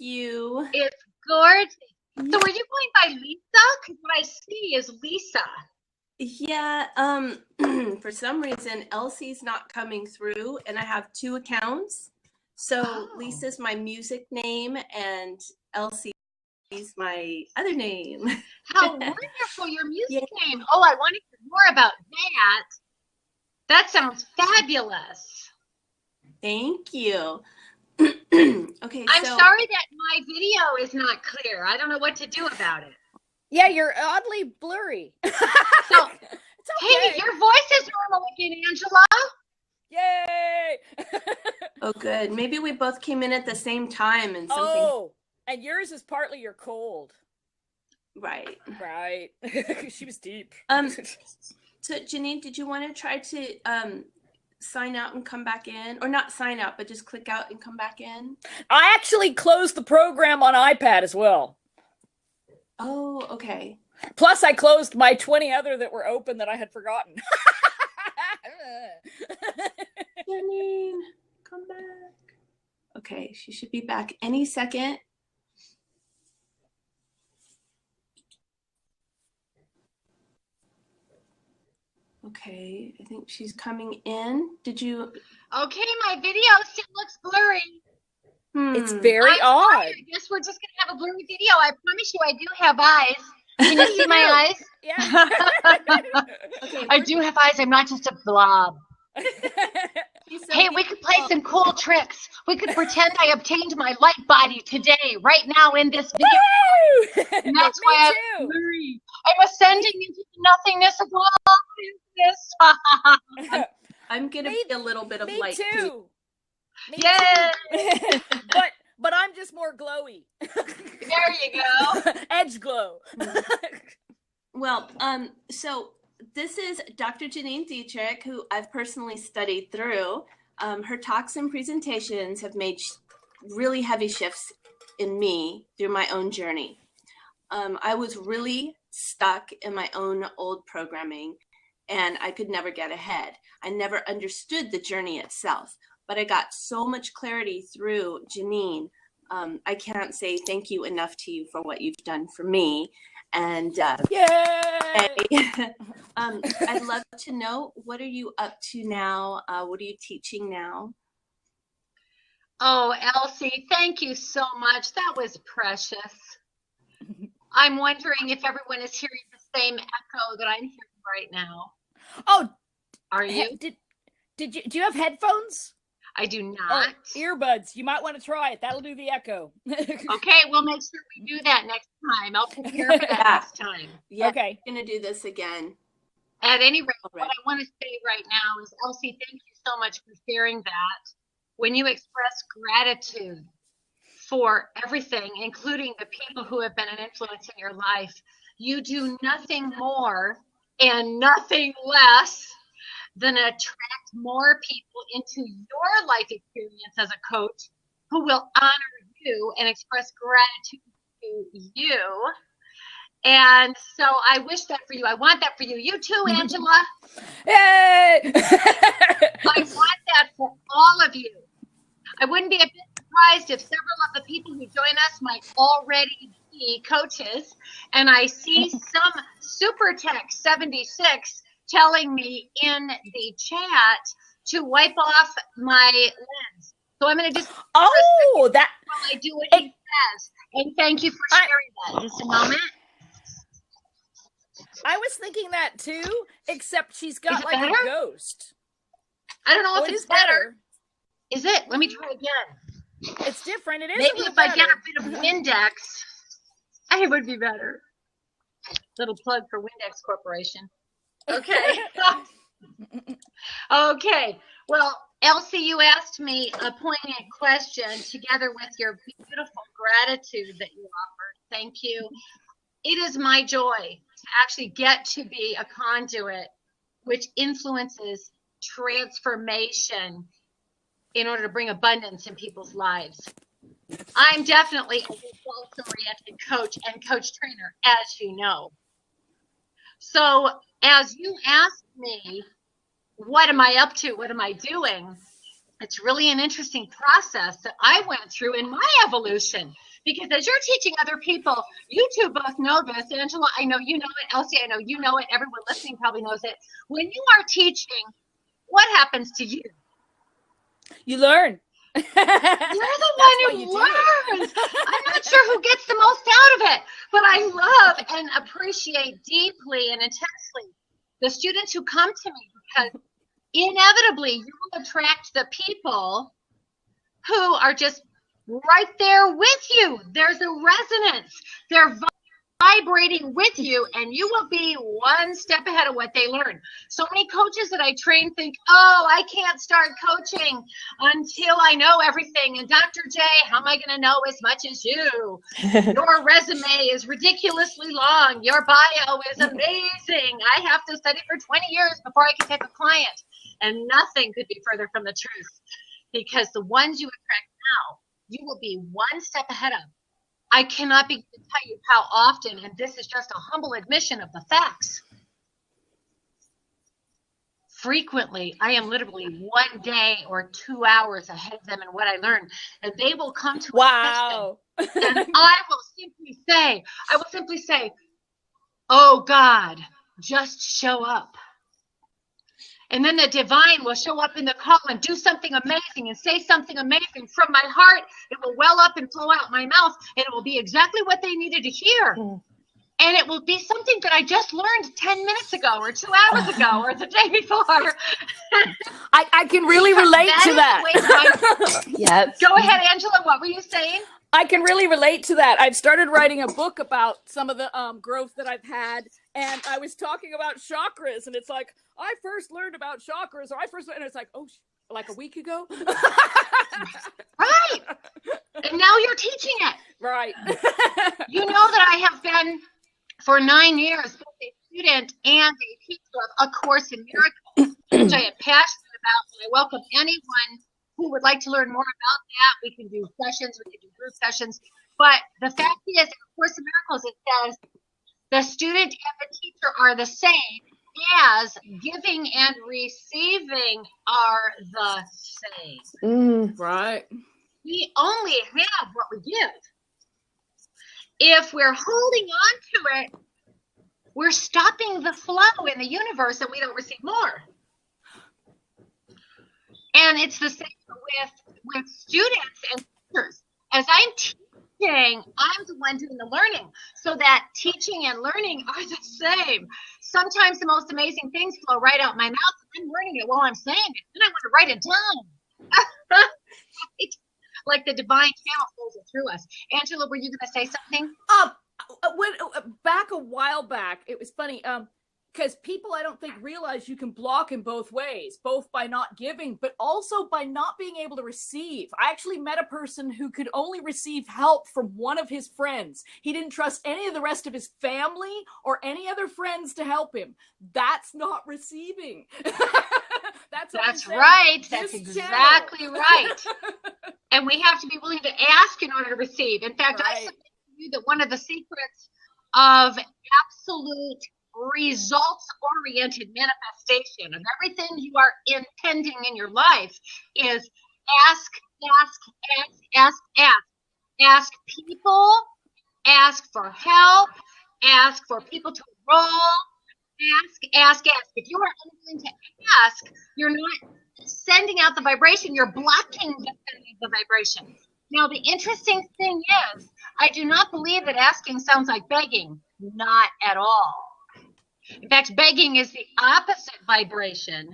you. It's gorgeous. So are you going by Lisa? Because what I see is Lisa. Yeah, for some reason, Elsie's not coming through, and I have two accounts. So Lisa's my music name, and Elsie's my other name. How wonderful, your music name. Oh, I want to hear more about that. That sounds fabulous. Thank you. Okay, I'm sorry that my video is not clear. I don't know what to do about it. Yeah, you're oddly blurry. So, hey, your voice is normal again, Angela. Yay! Oh, good. Maybe we both came in at the same time and something. Oh, and yours is partly your cold. Right. Right. She was deep. So Janeen, did you want to try to sign out and come back in? Or not sign out, but just click out and come back in? I actually closed the program on iPad as well. Oh, okay. Plus, I closed my 20 other that were open that I had forgotten. Janeen, come back. Okay, she should be back any second. Okay, I think she's coming in. Did you? Okay, my video still looks blurry. It's very odd. I guess we're just going to have a blurry video. I promise you I do have eyes. Can you see my eyes? Yeah. Okay, I do have eyes. I'm not just a blob. Hey, we could play some cool tricks. We could pretend I obtained my light body today, right now in this video. And that's why I'm blurry. I'm ascending into the nothingness of all this. I'm going to be a little bit of light too. Yay! But I'm just more glowy. There you go. Edge glow. Well, so this is Dr. Janeen Detrick, who I've personally studied through. Her talks and presentations have made really heavy shifts in me through my own journey. I was really stuck in my own old programming, and I could never get ahead. I never understood the journey itself, but I got so much clarity through Janeen. I can't say thank you enough to you for what you've done for me. And I'd love to know, what are you up to now? What are you teaching now? Oh, Elsie, thank you so much. That was precious. I'm wondering if everyone is hearing the same echo that I'm hearing right now. Oh, are you? Do you have headphones? I do not. Or earbuds. You might want to try it. That'll do the echo. Okay, we'll make sure we do that next time. I'll prepare for that next time. Yeah, okay. I'm going to do this again. At any rate, what I want to say right now is, Elsie, thank you so much for sharing that. When you express gratitude for everything, including the people who have been an influence in your life, you do nothing more and nothing less than attract more people into your life experience as a coach who will honor you and express gratitude to you. And so I wish that for you. I want that for you. You too, Angela. Yay! I want that for all of you. I wouldn't be a bit surprised if several of the people who join us might already be coaches. And I see some super text 76 telling me in the chat to wipe off my lens. So I'm going to just that while I do what he says. And thank you for sharing that. Just a moment. I was thinking that too, except she's got like better? a ghost. I don't know if it's better. Is it? Let me try again. It's different. It is. Maybe if I get a bit of Windex, it would be better. Little plug for Windex Corporation. Okay. Okay. Well, Elsie, you asked me a poignant question together with your beautiful gratitude that you offered. Thank you. It is my joy to actually get to be a conduit which influences transformation in order to bring abundance in people's lives. I'm definitely a results-oriented coach and coach trainer, as you know. So as you asked me, what am I up to? What am I doing? It's really an interesting process that I went through in my evolution Because as you're teaching other people, you two both know this. Angela, I know you know it. Elsie, I know you know it. Everyone listening probably knows it. When you are teaching, what happens to you? You learn. You're the one who learns. I'm not sure who gets the most out of it, but I love and appreciate deeply and intensely the students who come to me, because inevitably you will attract the people who are just right there with you. There's a resonance. They're vibrating with you, and you will be one step ahead of what they learn. So many coaches that I train think, oh, I can't start coaching until I know everything. And Dr. J, how am I going to know as much as you? Your resume is ridiculously long. Your bio is amazing. I have to study for 20 years before I can take a client. And nothing could be further from the truth, because the ones you attract now, you will be one step ahead of. I cannot begin to tell you how often, and this is just a humble admission of the facts, frequently I am literally 1 day or 2 hours ahead of them in what I learn, and they will come to wow. a session, and I will simply say, oh God, just show up. And then the divine will show up in the call and do something amazing and say something amazing from my heart. It will well up and flow out my mouth, and it will be exactly what they needed to hear. And it will be something that I just learned 10 minutes ago or 2 hours ago or the day before. I can really relate to that. Yes. Go ahead, Angela. What were you saying? I can really relate to that. I've started writing a book about some of the growth that I've had, and I was talking about chakras, and it's like, I first learned about chakras, and it's like, oh, like a week ago? Right. And now you're teaching it. Right. You know that I have been, for 9 years, both a student and a teacher of A Course in Miracles, which I am passionate about, and I welcome anyone who would like to learn more about that. We can do sessions, we can do group sessions. But the fact is, in A Course in Miracles, it says the student and the teacher are the same, as giving and receiving are the same. Right. We only have what we give. If we're holding on to it, we're stopping the flow in the universe, and we don't receive more. And it's the same with students and teachers. As I'm teaching, I'm the one doing the learning. So that teaching and learning are the same. Sometimes the most amazing things flow right out my mouth, and I'm learning it while I'm saying it. Then I want to write it down. Like the divine channel flows it through us. Angela, were you going to say something? Back a while back, it was funny. Because people, I don't think, realize you can block in both ways, both by not giving, but also by not being able to receive. I actually met a person who could only receive help from one of his friends. He didn't trust any of the rest of his family or any other friends to help him. That's not receiving. That's right. That's exactly right. And we have to be willing to ask in order to receive. In fact, I submit to you that one of the secrets of absolute results-oriented manifestation of everything you are intending in your life is ask people, ask for help, ask for people to enroll, ask. If you are unwilling to ask, you're not sending out the vibration, you're blocking the sending of the vibration. Now, the interesting thing is, I do not believe that asking sounds like begging. Not at all. In fact, begging is the opposite vibration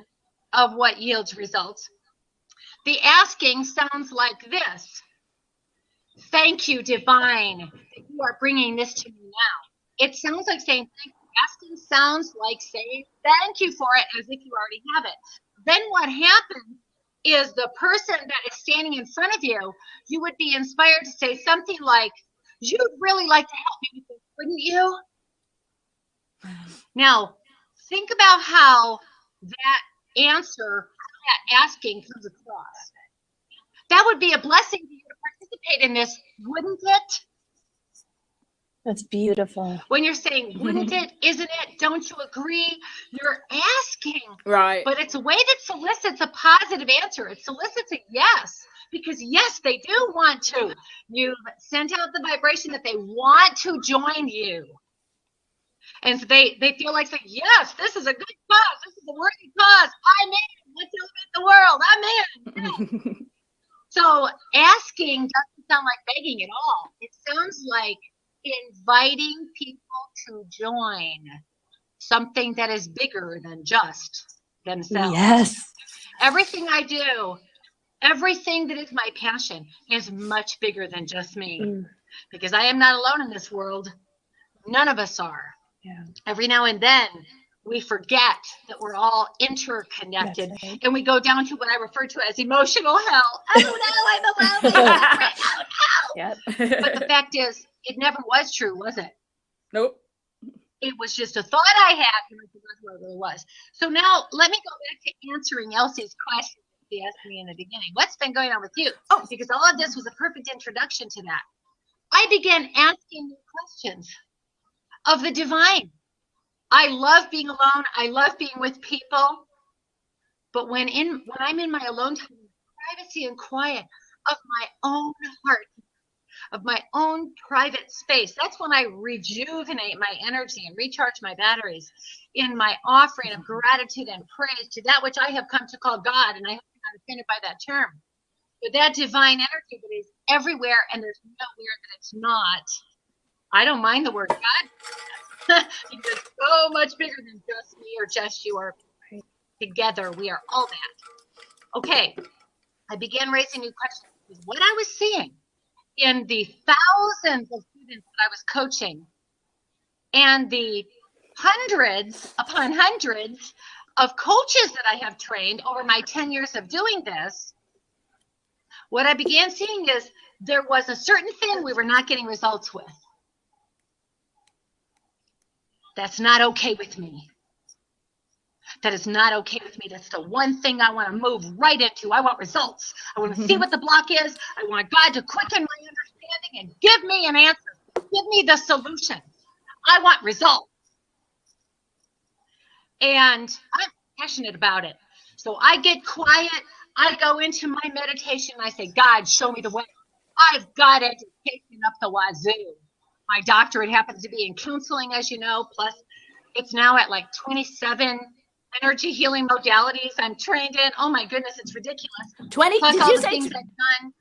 of what yields results. The asking sounds like this. Thank you, divine, that you are bringing this to me now. It sounds like saying thank you. Asking sounds like saying thank you for it, as if you already have it. Then what happens is the person that is standing in front of you, you would be inspired to say something like, you'd really like to help me with this, wouldn't you? Now, think about how that answer, that asking comes across. That would be a blessing for you to participate in this, wouldn't it? That's beautiful. When you're saying, wouldn't it, isn't it, don't you agree? You're asking. Right. But it's a way that solicits a positive answer. It solicits a yes. because yes, they do want to. You've sent out the vibration that they want to join you. And so they feel like saying, yes, this is a good cause. This is a worthy cause. I'm in. Let's elevate the world. I'm in. Yes. So asking doesn't sound like begging at all. It sounds like inviting people to join something that is bigger than just themselves. Yes. Everything I do, everything that is my passion is much bigger than just me. Because I am not alone in this world. None of us are. Yeah. Every now and then we forget that we're all interconnected, right. and we go down to what I refer to as emotional hell. Oh no, I'm alone. Oh no. Yep. But the fact is, it never was true, was it? Nope. It was just a thought I had, and I forgot what it really was. So now let me go back to answering Elsie's question that she asked me in the beginning. What's been going on with you? Oh, because all of this was a perfect introduction to that. I began asking new questions of the divine. I love being alone. I love being with people. But when I'm in my alone time, privacy and quiet of my own heart, of my own private space, that's when I rejuvenate my energy and recharge my batteries in my offering of gratitude and praise to that which I have come to call God. And I hope you're not offended by that term. But that divine energy that is everywhere, and there's nowhere that it's not. I don't mind the word God. Because so much bigger than just me or just you, or together we are all that. Okay, I began raising new questions because what I was seeing in the thousands of students that I was coaching and the hundreds upon hundreds of coaches that I have trained over my 10 years of doing this, what I began seeing is there was a certain thing we were not getting results with. That's not okay with me. That is not okay with me. That's the one thing I want to move right into. I want results. I want to see what the block is. I want God to quicken my understanding and give me an answer. Give me the solution. I want results. And I'm passionate about it. So I get quiet. I go into my meditation. I say, God, show me the way. I've got education up the wazoo. My doctorate happens to be in counseling, as you know, plus it's now at like 27 energy healing modalities I'm trained in. Oh my goodness, it's ridiculous. 20? Plus Did all you the say things I've done.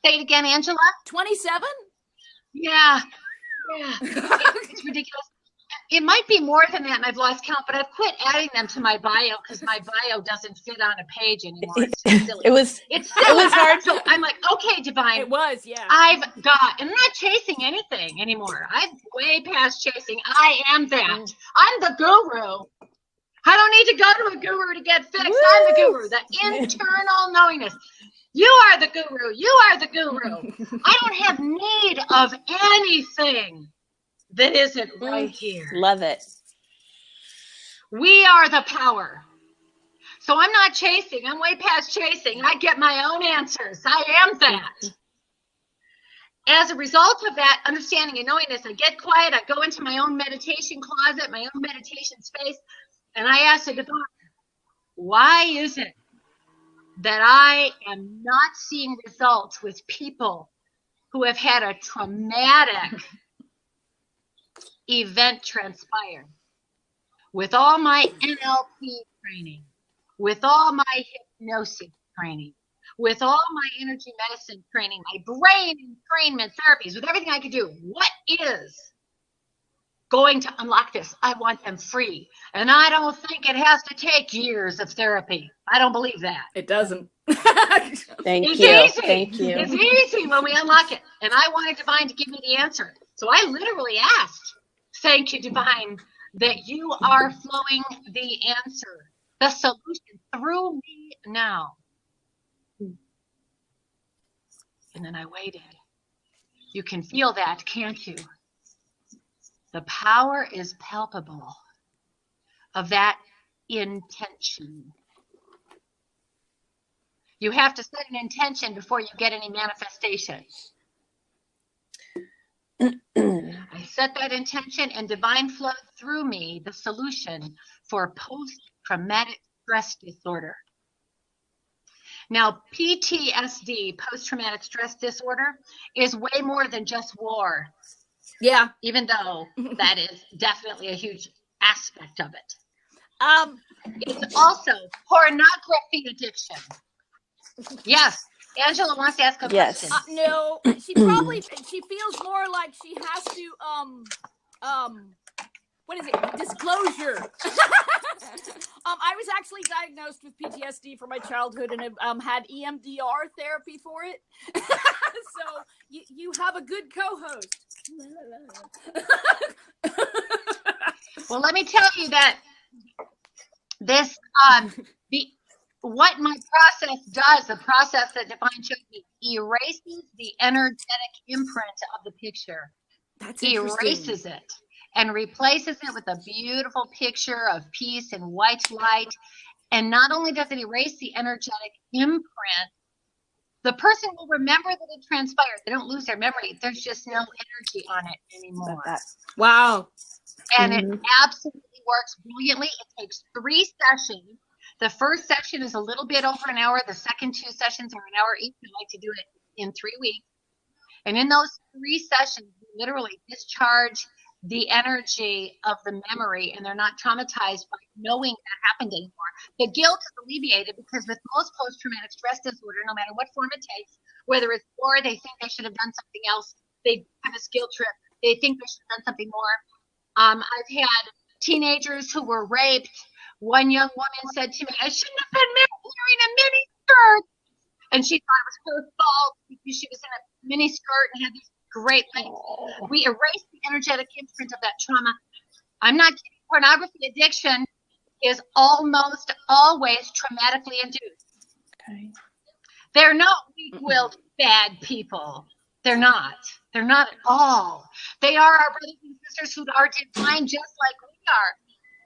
Say it again, Angela. 27? Yeah. It's ridiculous. It might be more than that, and I've lost count, but I've quit adding them to my bio because my bio doesn't fit on a page anymore. It's so silly. It's hard. So I'm like, okay, divine. It was, yeah. I've got, and I'm not chasing anything anymore. I'm way past chasing. I am that. I'm the guru. I don't need to go to a guru to get fixed. Woo! I'm the guru, the internal knowingness. You are the guru. You are the guru. I don't have need of anything that isn't right here. Love it. We are the power. So I'm not chasing. I'm way past chasing. I get my own answers. I am that. As a result of that understanding and knowingness, I get quiet. I go into my own meditation closet, my own meditation space, and I ask the divine, why is it that I am not seeing results with people who have had a traumatic event transpire? With all my NLP training, with all my hypnosis training, with all my energy medicine training, my brain entrainment therapies, with everything I could do, what is going to unlock this? I want them free. And I don't think it has to take years of therapy. I don't believe that. It doesn't. Thank you. Easy. Thank you. It's easy when we unlock it. And I wanted divine to give me the answer. So I literally asked, thank you, divine, that you are flowing the answer, the solution through me now. And then I waited. You can feel that, can't you? The power is palpable of that intention. You have to set an intention before you get any manifestation. I set that intention, and divine flowed through me the solution for post-traumatic stress disorder. Now, PTSD, post-traumatic stress disorder, is way more than just war. Yeah. Even though that is definitely a huge aspect of it. It's also pornography addiction. Yes. Angela wants to ask a question. No, she feels more like she has to, what is it? Disclosure. I was actually diagnosed with PTSD for my childhood and have had EMDR therapy for it. So you have a good co-host. Well, let me tell you that this what my process does, the process that Divine showed me, erases the energetic imprint of the picture. That's interesting. Erases it and replaces it with a beautiful picture of peace and white light. And not only does it erase the energetic imprint, the person will remember that it transpired. They don't lose their memory. There's just no energy on it anymore. Wow. And it absolutely works brilliantly. It takes 3 sessions. The first session is a little bit over an hour. The second 2 sessions are an hour each. I like to do it in 3 weeks. And in those 3 sessions, we literally discharge the energy of the memory, and they're not traumatized by knowing that happened anymore. The guilt is alleviated because with most post-traumatic stress disorder, no matter what form it takes, whether it's war, they think they should have done something else. They have a guilt trip. They think they should have done something more. I've had teenagers who were raped. One young woman said to me, I shouldn't have been wearing a mini skirt. And she thought it was her fault because she was in a mini skirt and had these great legs. We erase the energetic imprint of that trauma. I'm not kidding. Pornography addiction is almost always traumatically induced. Okay. They're not weak-willed bad people. They're not. They're not at all. They are our brothers and sisters who are divine just like we are.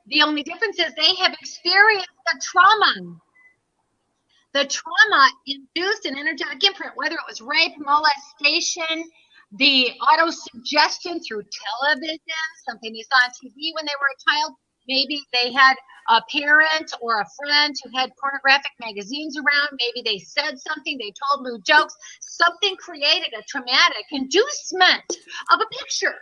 The only difference is they have experienced the trauma. The trauma induced an energetic imprint, whether it was rape, molestation, the auto-suggestion through television, something they saw on TV when they were a child. Maybe they had a parent or a friend who had pornographic magazines around. Maybe they said something, they told lewd jokes. Something created a traumatic inducement of a picture.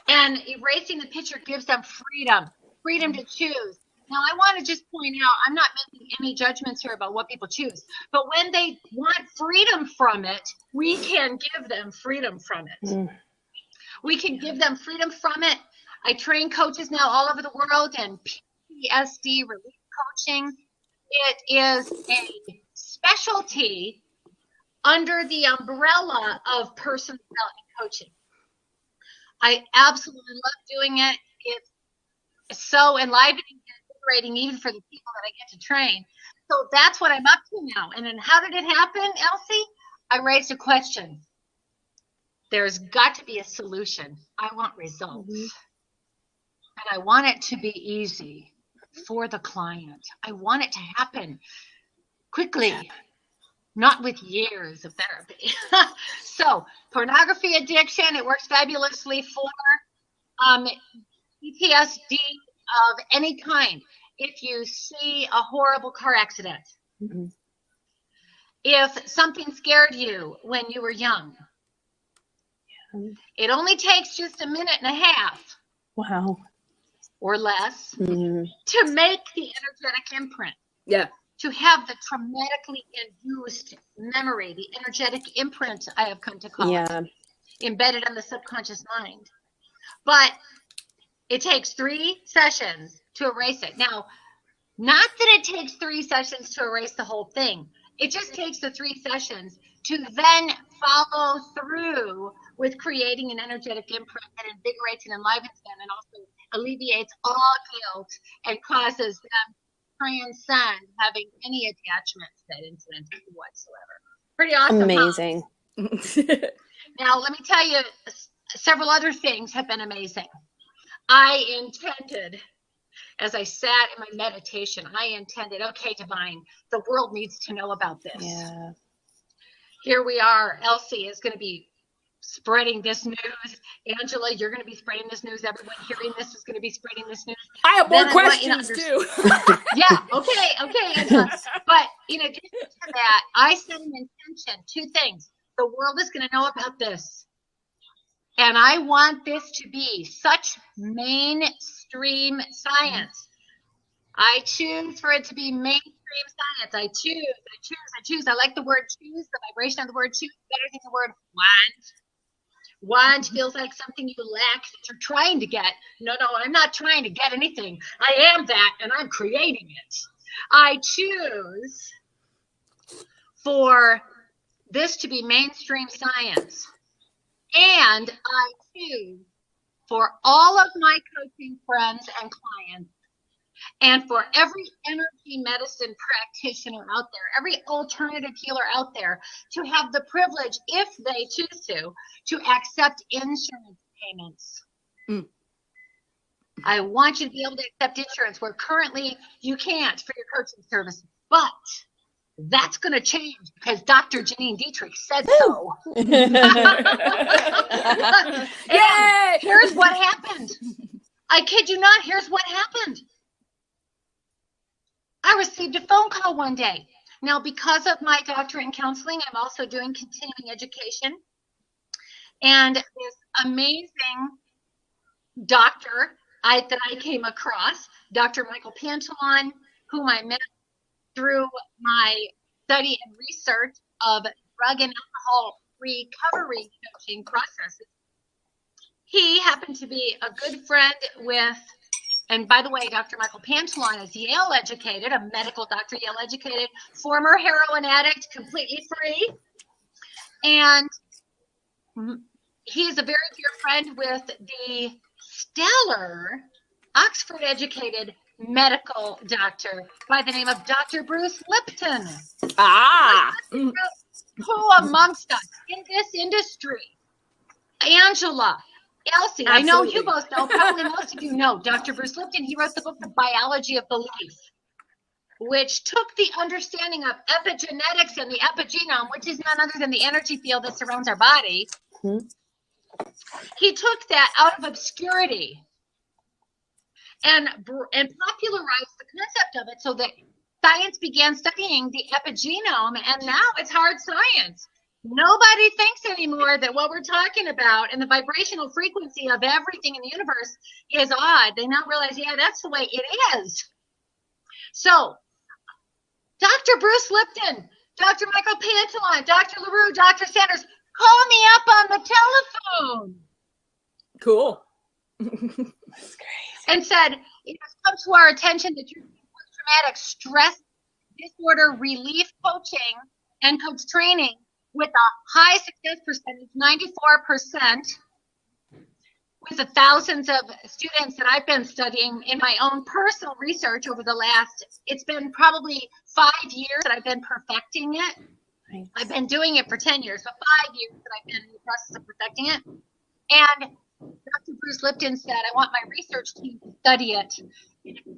And erasing the picture gives them freedom to choose. Now, I want to just point out, I'm not making any judgments here about what people choose, but when they want freedom from it, we can give them freedom from it. We can give them freedom from it. I train coaches now all over the world in PTSD relief coaching. It is a specialty under the umbrella of personal development coaching. I absolutely love doing it. It's so enlivening and invigorating even for the people that I get to train. So that's what I'm up to now. And then how did it happen, Elsie? I raised a question. There's got to be a solution. I want results. And I want it to be easy for the client. I want it to happen quickly, not with years of therapy. So pornography addiction, it works fabulously for PTSD of any kind. If you see a horrible car accident, if something scared you when you were young, it only takes just a minute and a half. Wow. Or less to make the energetic imprint. Yeah. To have the traumatically induced memory, the energetic imprint, I have come to call it, embedded in the subconscious mind. But it takes 3 sessions to erase it. Now, not that it takes 3 sessions to erase the whole thing. It just takes the 3 sessions to then follow through with creating an energetic imprint that invigorates and enlivens them and also alleviates all guilt and causes them to transcend having any attachment to that incident whatsoever. Pretty awesome. Amazing. Huh? Now, let me tell you, several other things have been amazing. I intended, as I sat in my meditation, I intended, okay, Divine, the world needs to know about this. Yeah. Here we are. Elsie is going to be spreading this news. Angela, you're going to be spreading this news. Everyone hearing this is going to be spreading this news. I have more questions too. Yeah. Okay, Angela. But in addition to that, I set an intention, 2 things. The world is going to know about this. And I want this to be such mainstream science. I choose for it to be mainstream science. I choose. I like the word choose, the vibration of the word choose better than the word want. Want feels like something you lack that you're trying to get. No, I'm not trying to get anything. I am that, and I'm creating it. I choose for this to be mainstream science. And I choose for all of my coaching friends and clients, and for every energy medicine practitioner out there, every alternative healer out there, to have the privilege, if they choose to accept insurance payments. I want you to be able to accept insurance where currently you can't for your coaching service. But that's going to change because Dr. Janeen Detrick said so. Yay! Here's what happened. I kid you not, here's what happened. I received a phone call one day. Now, because of my doctorate in counseling, I'm also doing continuing education. And this amazing doctor that I came across, Dr. Michael Pantalon, whom I met through my study and research of drug and alcohol recovery coaching processes. He happened to be a good friend with, and by the way, Dr. Michael Pantalon is Yale educated, a medical doctor, Yale educated, former heroin addict, completely free. And he is a very dear friend with the stellar Oxford educated medical doctor by the name of Dr. Bruce Lipton. Who amongst us in this industry? Angela, Elsie, absolutely. I know you both know, probably most of you know Dr. Bruce Lipton. He wrote the book, The Biology of Belief, which took the understanding of epigenetics and the epigenome, which is none other than the energy field that surrounds our body. He took that out of obscurity and popularized the concept of it so that science began studying the epigenome, and now it's hard science. Nobody thinks anymore that what we're talking about and the vibrational frequency of everything in the universe is odd. They now realize, yeah, that's the way it is. So, Dr. Bruce Lipton, Dr. Michael Pantalon, Dr. LaRue, Dr. Sanders, call me up on the telephone. Cool. That's great. And said, it has come to our attention that you're doing post-traumatic stress disorder relief coaching and coach training with a high success percentage, 94%, with the thousands of students that I've been studying in my own personal research over the last, it's been probably 5 years that I've been perfecting it. Nice. I've been doing it for 10 years, but 5 years that I've been in the process of perfecting it. And Dr. Bruce Lipton said, I want my research team to study it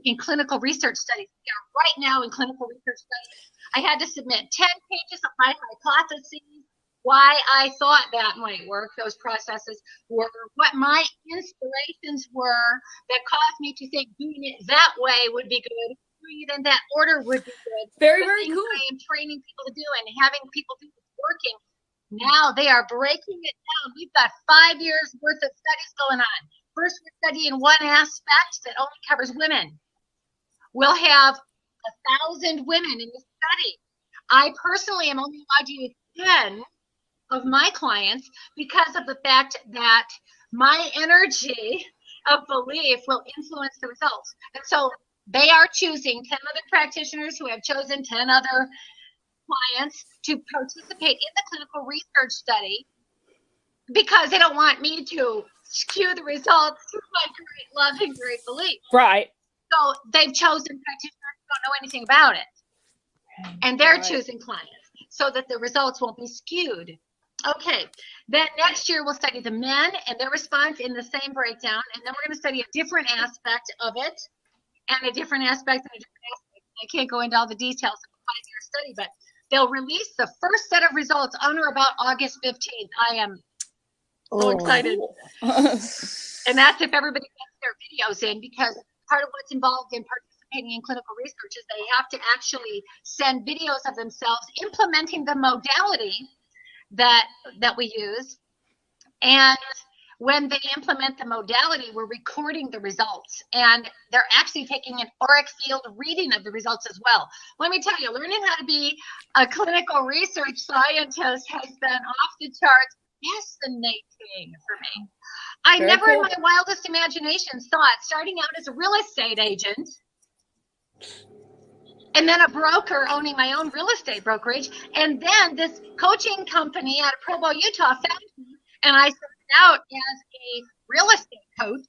in clinical research studies. We are right now in clinical research studies. I had to submit 10 pages of my hypotheses, why I thought that might work, those processes were, what my inspirations were that caused me to think doing it that way would be good, doing it in that order would be good. Very, very cool. I am training people to do and having people do what's working. Now they are breaking it down. We've got 5 years worth of studies going on. First, we're studying one aspect that only covers women. We'll have 1,000 women in the study. I personally am only allowed to use 10 of my clients because of the fact that my energy of belief will influence the results. And so they are choosing 10 other practitioners who have chosen 10 other clients to participate in the clinical research study because they don't want me to skew the results to my great love and great belief. Right. So they've chosen practitioners who don't know anything about it. And they're choosing clients so that the results won't be skewed. Okay. Then next year we'll study the men and their response in the same breakdown. And then we're going to study a different aspect of it and a different aspect and a different aspect. I can't go into all the details of a 5-year study, but they'll release the first set of results on or about August 15th. I am So excited. And that's if everybody gets their videos in, because part of what's involved in participating in clinical research is they have to actually send videos of themselves implementing the modality that we use. And when they implement the modality, we're recording the results, and they're actually taking an auric field reading of the results as well. Let me tell you, learning how to be a clinical research scientist has been off the charts fascinating for me. I never in my wildest imagination thought, starting out as a real estate agent and then a broker owning my own real estate brokerage, and then this coaching company out of Provo, Utah found me, and I started out as a real estate coach.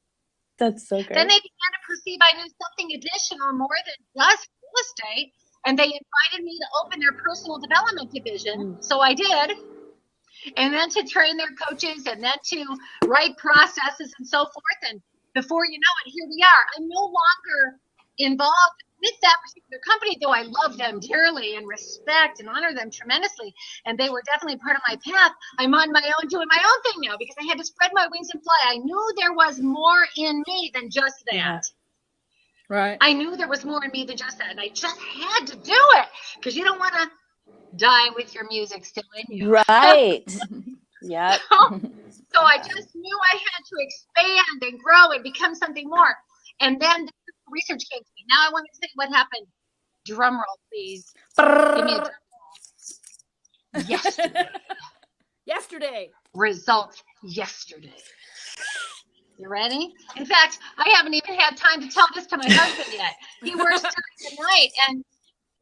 That's so great. Then they began to perceive I knew something additional more than just real estate, and they invited me to open their personal development division. So I did. And then to train their coaches, and then to write processes and so forth. And before you know it, here we are. I'm no longer involved with that particular company, though I love them dearly and respect and honor them tremendously. And they were definitely part of my path. I'm on my own, doing my own thing now, because I had to spread my wings and fly. I knew there was more in me than just that. Yeah. Right. I knew there was more in me than just that. And I just had to do it, because you don't want to die with your music still in you. Right. Yep. So I just knew I had to expand and grow and become something more. And then the research came to me. Now I want to say what happened. Drum roll, please. Give me a drum roll. Yesterday. Yesterday. Results yesterday. You ready? In fact, I haven't even had time to tell this to my husband yet. He works during the night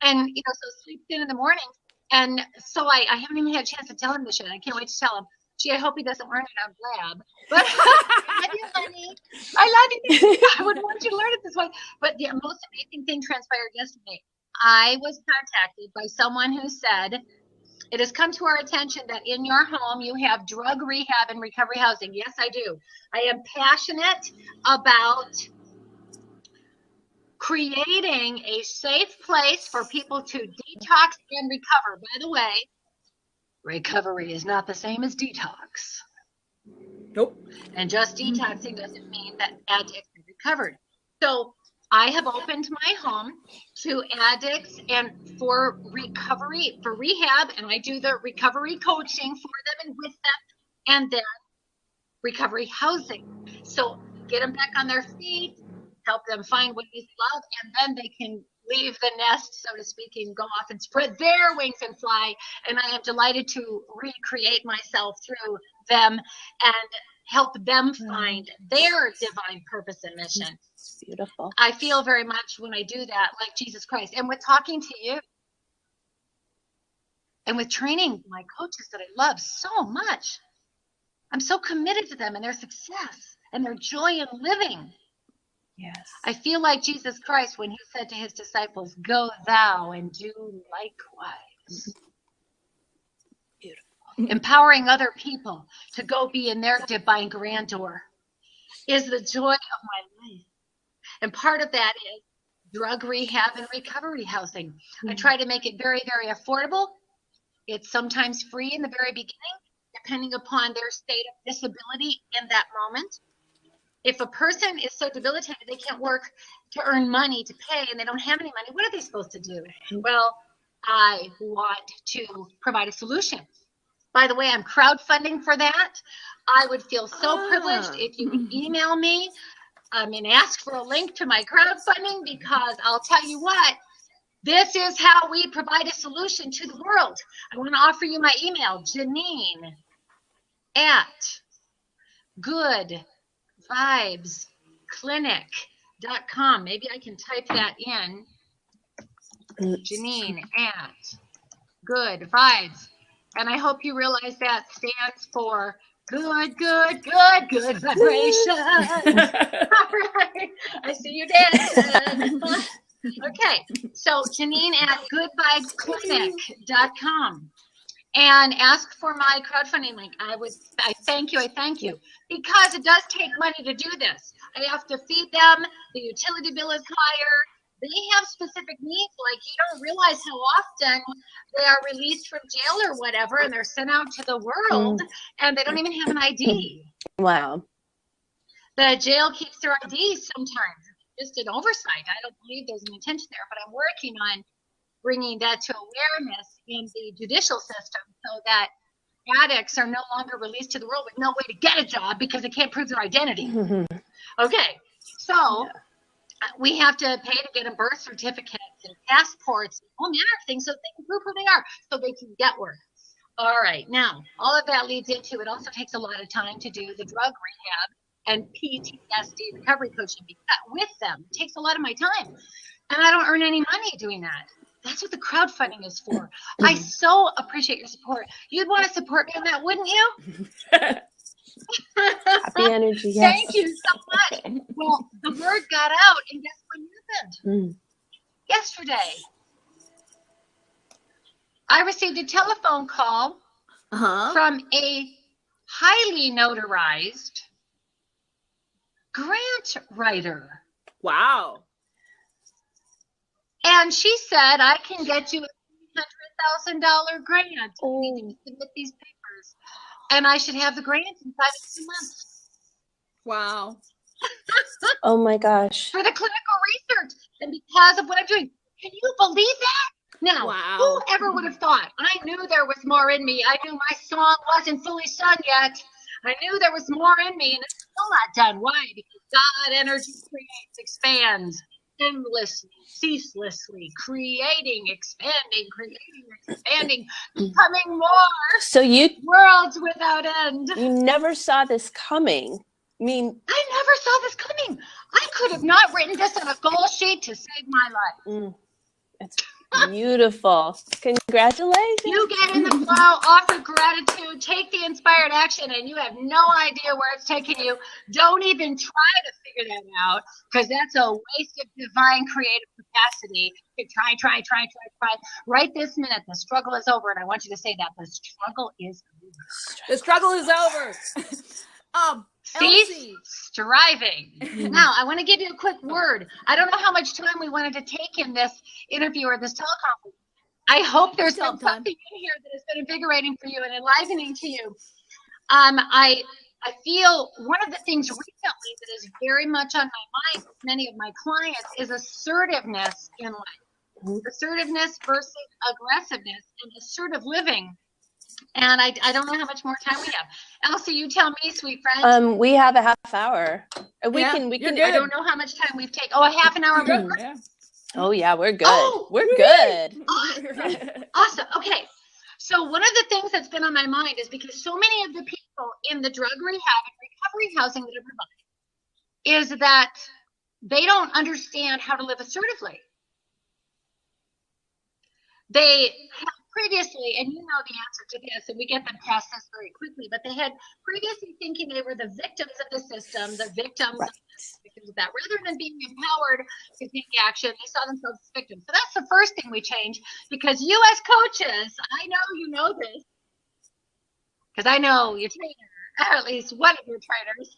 and you know, so sleeps in the morning. And so I haven't even had a chance to tell him this yet. I can't wait to tell him. Gee, I hope he doesn't learn it on Blab. But I love you, honey. I love you. I would want you to learn it this way. But the most amazing thing transpired yesterday. I was contacted by someone who said, it has come to our attention that in your home you have drug rehab and recovery housing. Yes, I do. I am passionate about creating a safe place for people to detox and recover. By the way, recovery is not the same as detox. Nope. And just detoxing doesn't mean that addicts are recovered. So I have opened my home to addicts and for recovery, for rehab, and I do the recovery coaching for them and with them, and then recovery housing. So get them back on their feet, help them find what they love, and then they can leave the nest, so to speak, and go off and spread their wings and fly. And I am delighted to recreate myself through them and help them find their divine purpose and mission. Beautiful. I feel very much when I do that like Jesus Christ. And with talking to you and with training my coaches that I love so much, I'm so committed to them and their success and their joy in living. Yes. I feel like Jesus Christ when he said to his disciples, go thou and do likewise. Beautiful. Empowering other people to go be in their divine grandeur is the joy of my life. And part of that is drug rehab and recovery housing. Mm-hmm. I try to make it very, very affordable. It's sometimes free in the very beginning, depending upon their state of disability in that moment. If a person is so debilitated they can't work to earn money to pay and they don't have any money, what are they supposed to do? Well, I want to provide a solution. By the way, I'm crowdfunding for that. I would feel so privileged if you would email me and ask for a link to my crowdfunding, because I'll tell you what, this is how we provide a solution to the world. I want to offer you my email, Janeen at goodvibesclinic.com. Maybe I can type that in. Janeen at Good Vibes. And I hope you realize that stands for good vibration. All right. I see you dancing. Okay. So Janeen at goodvibesclinic.com. And ask for my crowdfunding link. I thank you, because it does take money to do this. I have to feed them, the utility bill is higher, They have specific needs. Like, you don't realize how often they are released from jail or whatever, and they're sent out to the world, and they don't even have an ID. Wow. The jail keeps their IDs sometimes. Just an oversight. I don't believe there's an intention there, but I'm working on bringing that to awareness in the judicial system so that addicts are no longer released to the world with no way to get a job because they can't prove their identity. Okay, so we have to pay to get a birth certificate and passports and all manner of things so they can prove who they are, so they can get work. All right, now, all of that leads into, it also takes a lot of time to do the drug rehab and PTSD recovery coaching with them. It takes a lot of my time, and I don't earn any money doing that. That's what the crowdfunding is for. I so appreciate your support. You'd want to support me on that, wouldn't you? Happy energy. Yes. Thank you so much. Well, the word got out, and guess what happened? Yesterday, I received a telephone call from a highly notarized grant writer. Wow. And she said, I can get you a $300,000 grant. You need to submit these papers. And I should have the grant inside of 2 months. Wow. Oh my gosh. For the clinical research. And because of what I'm doing. Can you believe that? Now, whoever would have thought? I knew there was more in me. I knew my song wasn't fully sung yet. I knew there was more in me, and it's still not done. Why? Because God energy creates, expands, endlessly, ceaselessly, creating, expanding, becoming more. So worlds without end. You never saw this coming. I mean, I never saw this coming. I could have not written this on a goal sheet to save my life. It's beautiful. Congratulations. You get in the flow, offer gratitude, take the inspired action, and you have no idea where it's taking you. Don't even try to figure that out, because that's a waste of divine creative capacity. You try. Right this minute, the struggle is over, and I want you to say that. The struggle is over. The struggle is over. Cease Elsie. striving. Now, I want to give you a quick word. I don't know how much time we wanted to take in this interview or this teleconference. I hope there's been something in here that has been invigorating for you and enlivening to you. I feel one of the things recently that is very much on my mind with many of my clients is assertiveness in life. Assertiveness versus aggressiveness and assertive living. And I don't know how much more time we have. Elsie, you tell me, sweet friend. We have a half hour. We can. I don't know how much time we've taken. Oh, a half an hour. Yeah. Oh yeah, we're good. Oh, we're good. Awesome. Okay. So one of the things that's been on my mind is because so many of the people in the drug rehab and recovery housing that are provided is that they don't understand how to live assertively. They have previously, and you know the answer to this, and we get them past this very quickly, but they had previously thinking they were the victims of the system, the victims of that. Rather than being empowered to take action, they saw themselves as victims. So that's the first thing we change, because you as coaches, I know you know this, because I know your trainer, or at least one of your trainers,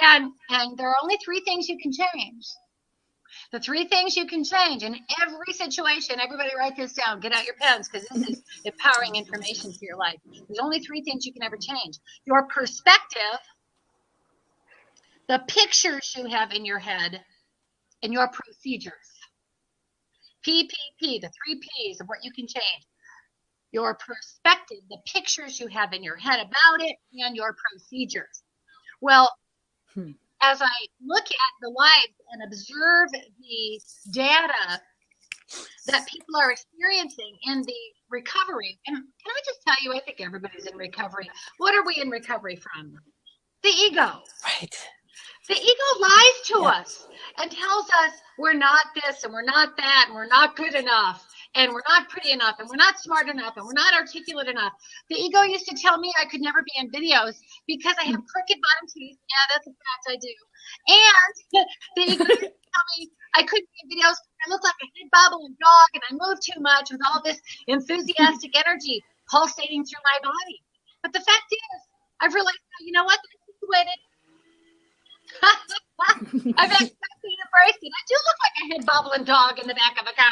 and there are only 3 things you can change. The 3 things you can change in every situation. Everybody write this down. Get out your pens, because this is empowering information for your life. There's only 3 things you can ever change. Your perspective, the pictures you have in your head, and your procedures. PPP, the 3 Ps of what you can change. Your perspective, the pictures you have in your head about it, and your procedures. Well, as I look at the lives and observe the data that people are experiencing in the recovery, and can I just tell you, I think everybody's in recovery. What are we in recovery from? The ego. Right. The ego lies to us and tells us we're not this and we're not that and we're not good enough and we're not pretty enough and we're not smart enough and we're not articulate enough. The ego used to tell me I could never be in videos because I have crooked bottom teeth. Yeah, that's a fact, I do. And the ego used to tell me I couldn't be in videos because I look like a head bobbling dog and I move too much with all this enthusiastic energy pulsating through my body. But the fact is, I've realized, you know what? That's situated. I've accepted and sorry, Sid. I do look like a head bobbling dog in the back of a car.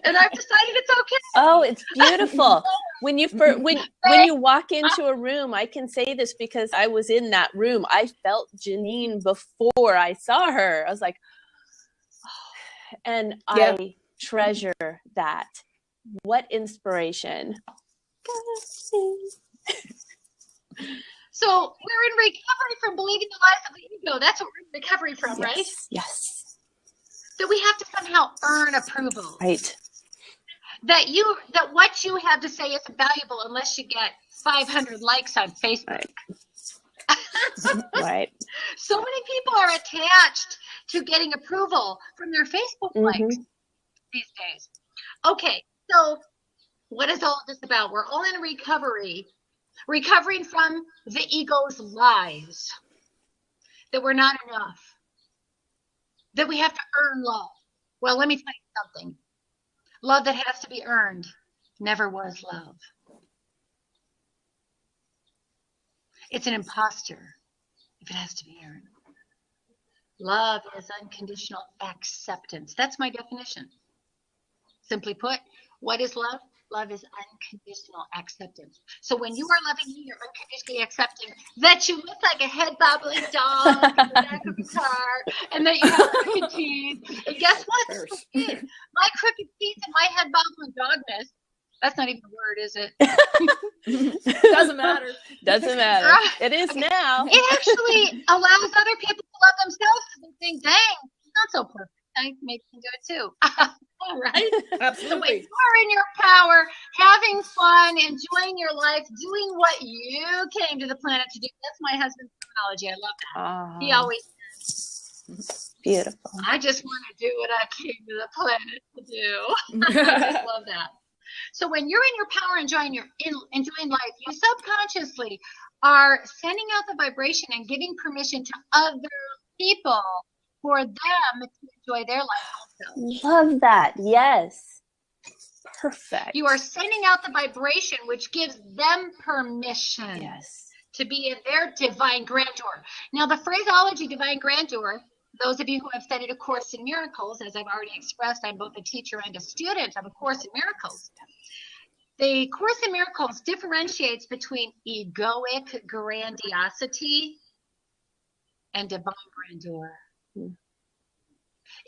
And I've decided it's okay. Oh, it's beautiful. When you walk into a room, I can say this because I was in that room. I felt Janeen before I saw her. I was like, oh, and yeah. I treasure that. What inspiration. So we're in recovery from believing the lies of the ego. That's what we're in recovery from, yes, right? Yes. That we have to somehow earn approval. Right. That what you have to say isn't valuable unless you get 500 likes on Facebook. Right. Right. So many people are attached to getting approval from their Facebook likes these days. Okay, so what is all this about? We're all in recovery, recovering from the ego's lies, that we're not enough, that we have to earn love. Well, let me tell you something. Love that has to be earned never was love. It's an imposter if it has to be earned. Love is unconditional acceptance. That's my definition. Simply put, what is love? Love is unconditional acceptance. So when you are loving me, you're unconditionally accepting that you look like a head bobbling dog in the back of a car, and that you have crooked teeth. And guess what? My crooked teeth and my head bobbling dogness, that's not even a word, is it? Doesn't matter. Doesn't matter. It is now. It actually allows other people to love themselves because they think, dang, it's not so perfect. I maybe can do it too. All right. Absolutely. So when you are in your power, having fun, enjoying your life, doing what you came to the planet to do. That's my husband's terminology. I love that. He always says, beautiful. I just want to do what I came to the planet to do. I just love that. So when you're in your power, enjoying life, you subconsciously are sending out the vibration and giving permission to other people for them to enjoy their life also. Love that. Yes. Perfect. You are sending out the vibration which gives them permission to be in their divine grandeur. Now, the phraseology divine grandeur, those of you who have studied A Course in Miracles, as I've already expressed, I'm both a teacher and a student of A Course in Miracles. The Course in Miracles differentiates between egoic grandiosity and divine grandeur.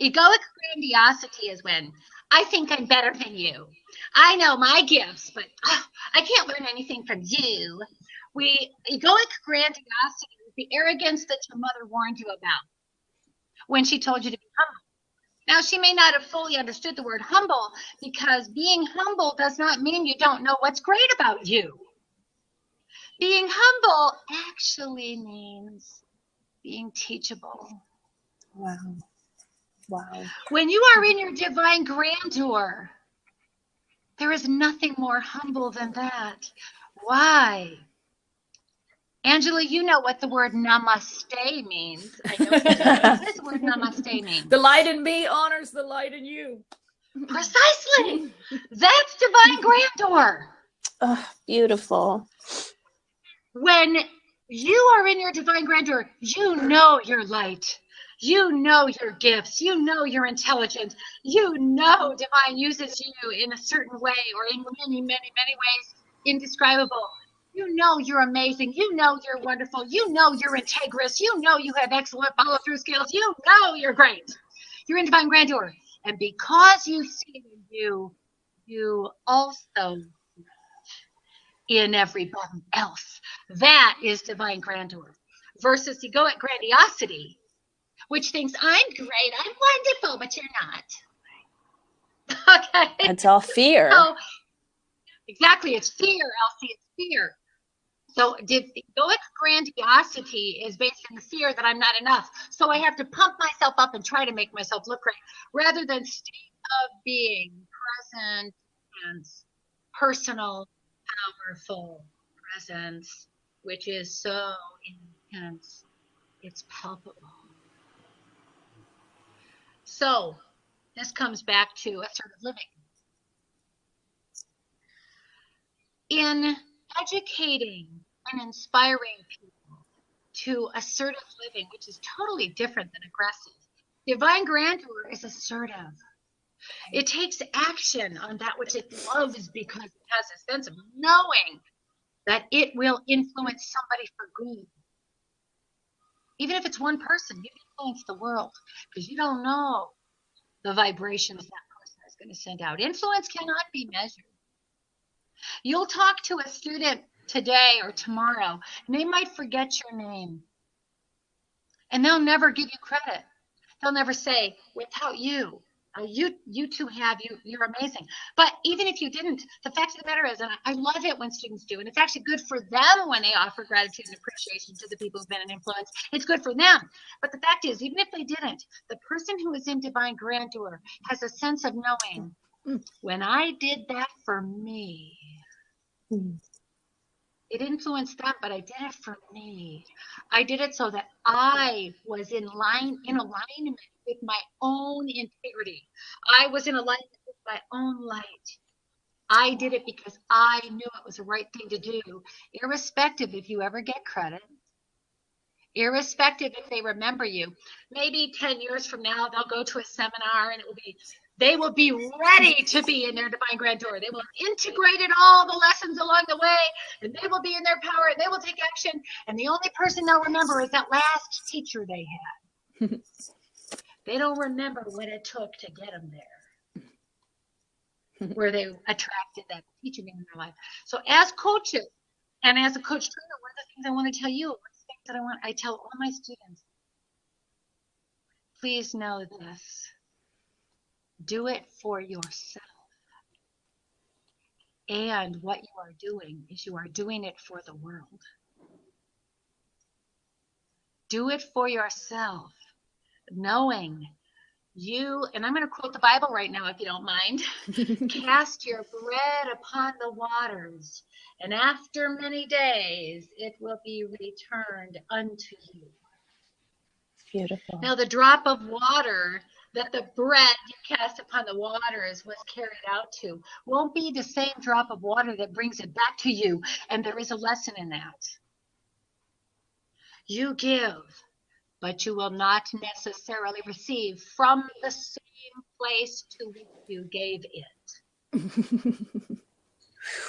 Egoic grandiosity is when I think I'm better than you. I know my gifts, but I can't learn anything from you. Egoic grandiosity is the arrogance that your mother warned you about when she told you to be humble. Now, she may not have fully understood the word humble, because being humble does not mean you don't know what's great about you. Being humble actually means being teachable. Wow. Wow. When you are in your divine grandeur, there is nothing more humble than that. Why? Angela, you know what the word namaste means. I know you do. What does the word namaste mean? The light in me honors the light in you. Precisely. That's divine grandeur. Oh, beautiful. When you are in your divine grandeur, you know your light. You know your gifts. You know your intelligence. You know divine uses you in a certain way, or in many, many, many ways indescribable. You know you're amazing. You know you're wonderful. You know you're integrous. You know you have excellent follow-through skills. You know you're great. You're in divine grandeur. And because you see in you, you also in everybody else. That is divine grandeur. Versus egoic grandiosity, which thinks, I'm great, I'm wonderful, but you're not. Okay? It's all fear. So, exactly, it's fear, Elsie, it's fear. So egoic grandiosity is based in the fear that I'm not enough. So I have to pump myself up and try to make myself look great, rather than state of being, present and personal, powerful presence, which is so intense. It's palpable. So this comes back to assertive living. In educating and inspiring people to assertive living, which is totally different than aggressive. Divine grandeur is assertive. It takes action on that which it loves because it has a sense of knowing that it will influence somebody for good. Even if it's one person, you influence the world because you don't know the vibrations that person is going to send out. Influence cannot be measured. You'll talk to a student today or tomorrow, and they might forget your name. And they'll never give you credit. They'll never say, without you, you two you're amazing. But even if you didn't, the fact of the matter is, and I love it when students do, and it's actually good for them when they offer gratitude and appreciation to the people who've been an influence. It's good for them. But the fact is, even if they didn't, the person who is in divine grandeur has a sense of knowing, when I did that for me, it influenced them, but I did it for me. I did it so that I was in alignment with my own integrity. I was in alignment with my own light. I did it because I knew it was the right thing to do, irrespective if you ever get credit, irrespective if they remember you. Maybe 10 years from now, they'll go to a seminar and they will be ready to be in their divine grandeur. They will have integrated all the lessons along the way, and they will be in their power, and they will take action. And the only person they'll remember is that last teacher they had. They don't remember what it took to get them there, where they attracted that teacher in their life. So as coaches and as a coach trainer, one of the things I want to tell you, one of the things that I tell all my students, please know this. Do it for yourself. And what you are doing is you are doing it for the world. Do it for yourself, knowing you, and I'm going to quote the Bible right now if you don't mind, cast your bread upon the waters, and after many days it will be returned unto you. Beautiful. Now the drop of water that the bread you cast upon the waters was carried out to won't be the same drop of water that brings it back to you. And there is a lesson in that. You give, but you will not necessarily receive from the same place to which you gave it.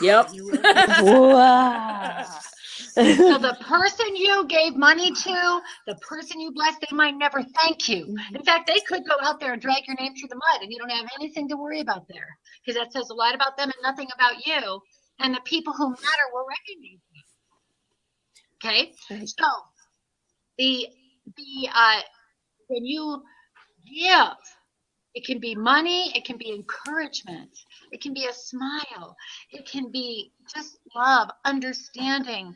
Yep. Wow. So the person you gave money to, the person you blessed, they might never thank you. In fact, they could go out there and drag your name through the mud, and you don't have anything to worry about there, because that says a lot about them and nothing about you. And the people who matter will recognize you. Okay, so when you give, it can be money, it can be encouragement, it can be a smile, it can be just love, understanding.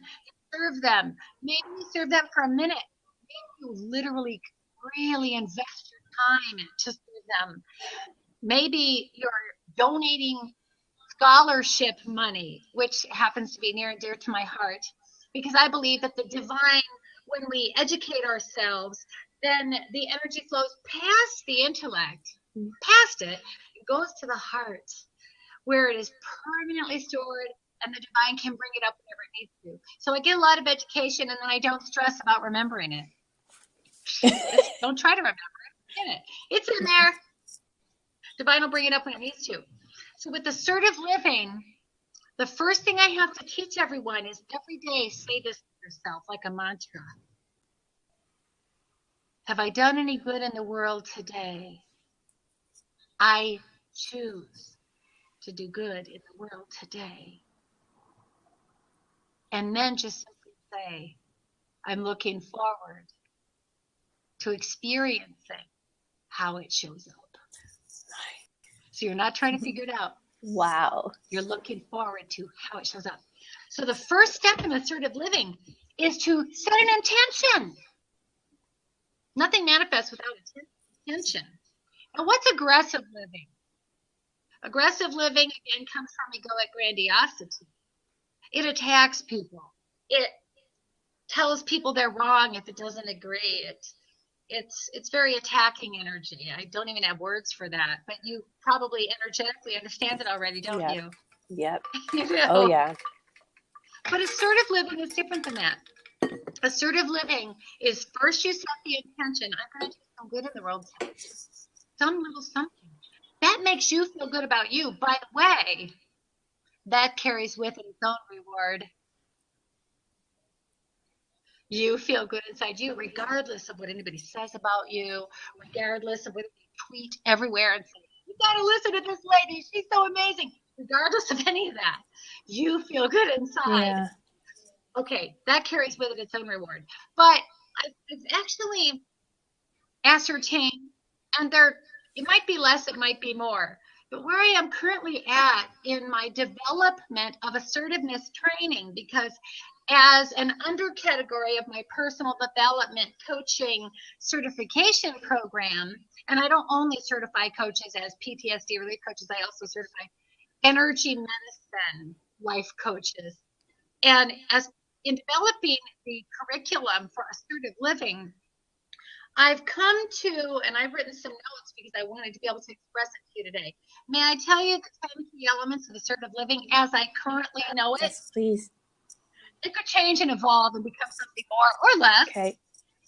Serve them. Maybe you serve them for a minute. Maybe you literally really invest your time to serve them. Maybe you're donating scholarship money, which happens to be near and dear to my heart, because I believe that the divine, when we educate ourselves, then the energy flows past the intellect, past it, it goes to the heart, where it is permanently stored, and the divine can bring it up whenever it needs to. So I get a lot of education, and then I don't stress about remembering it. Just don't try to remember it. It's in there. Divine will bring it up when it needs to. So with assertive living, the first thing I have to teach everyone is every day say this to yourself like a mantra. Have I done any good in the world today? I choose to do good in the world today. And then just simply say, I'm looking forward to experiencing how it shows up. So you're not trying to figure it out. Wow. You're looking forward to how it shows up. So the first step in assertive living is to set an intention. Nothing manifests without intention. Now, what's aggressive living? Aggressive living, again, comes from egoic grandiosity. It attacks people. It tells people they're wrong if it doesn't agree. It's very attacking energy. I don't even have words for that, but you probably energetically understand it already, don't you? Yep. You know? Oh, yeah. But assertive living is different than that. Assertive living is first you set the intention, I'm going to do some good in the world, some little something. That makes you feel good about you. By the way, that carries with it its own reward. You feel good inside you, regardless of what anybody says about you, regardless of what they tweet everywhere and say, you gotta listen to this lady, she's so amazing. Regardless of any of that, you feel good inside. Yeah. Okay, that carries with it its own reward. But I've actually ascertained, and it might be less, it might be more, but where I am currently at in my development of assertiveness training, because as an undercategory of my personal development coaching certification program, and I don't only certify coaches as PTSD relief coaches, I also certify energy medicine life coaches. And as in developing the curriculum for assertive living, I've come to, and I've written some notes because I wanted to be able to express it to you today. May I tell you the 10 key elements of assertive living as I currently know it? Yes, please. It could change and evolve and become something more or less. Okay.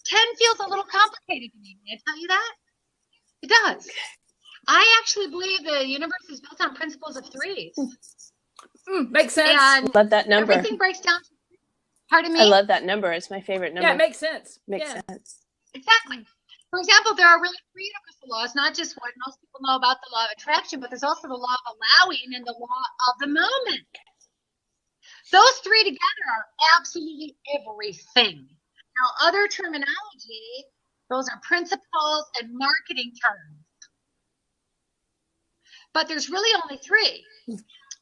10 feels a little complicated to me. May I tell you that? It does. I actually believe the universe is built on principles of threes. Makes sense. And Love that number. everything breaks down to, pardon me? I love that number. It's my favorite number. Yeah, it makes sense. Makes Yeah. sense. Exactly. For example, there are really three universal laws, not just what most people know about the law of attraction, but there's also the law of allowing and the law of the moment. Those three together are absolutely everything. Now, other terminology, those are principles and marketing terms. But there's really only three.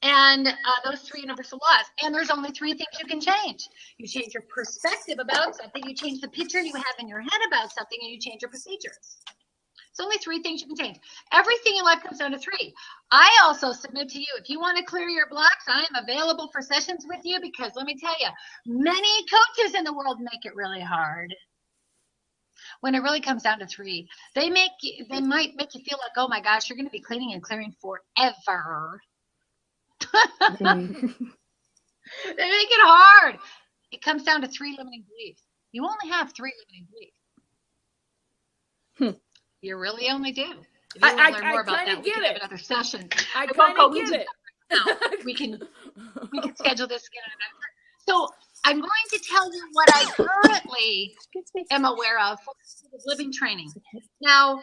And those three universal laws. And there's only three things you can change. You change your perspective about something, you change the picture you have in your head about something, and you change your procedures. It's only three things you can change. Everything in life comes down to three. I also submit to you, if you want to clear your blocks, I am available for sessions with you, because let me tell you, many coaches in the world make it really hard. When it really comes down to three, they might make you feel like, oh my gosh, you're going to be cleaning and clearing forever. They make it hard. It comes down to three limiting beliefs. You only have three limiting beliefs. You really only do. If you want to learn more about that, we can have another session. I kind of get it. Right we can schedule this again. So I'm going to tell you what I currently am aware of for living training. Now,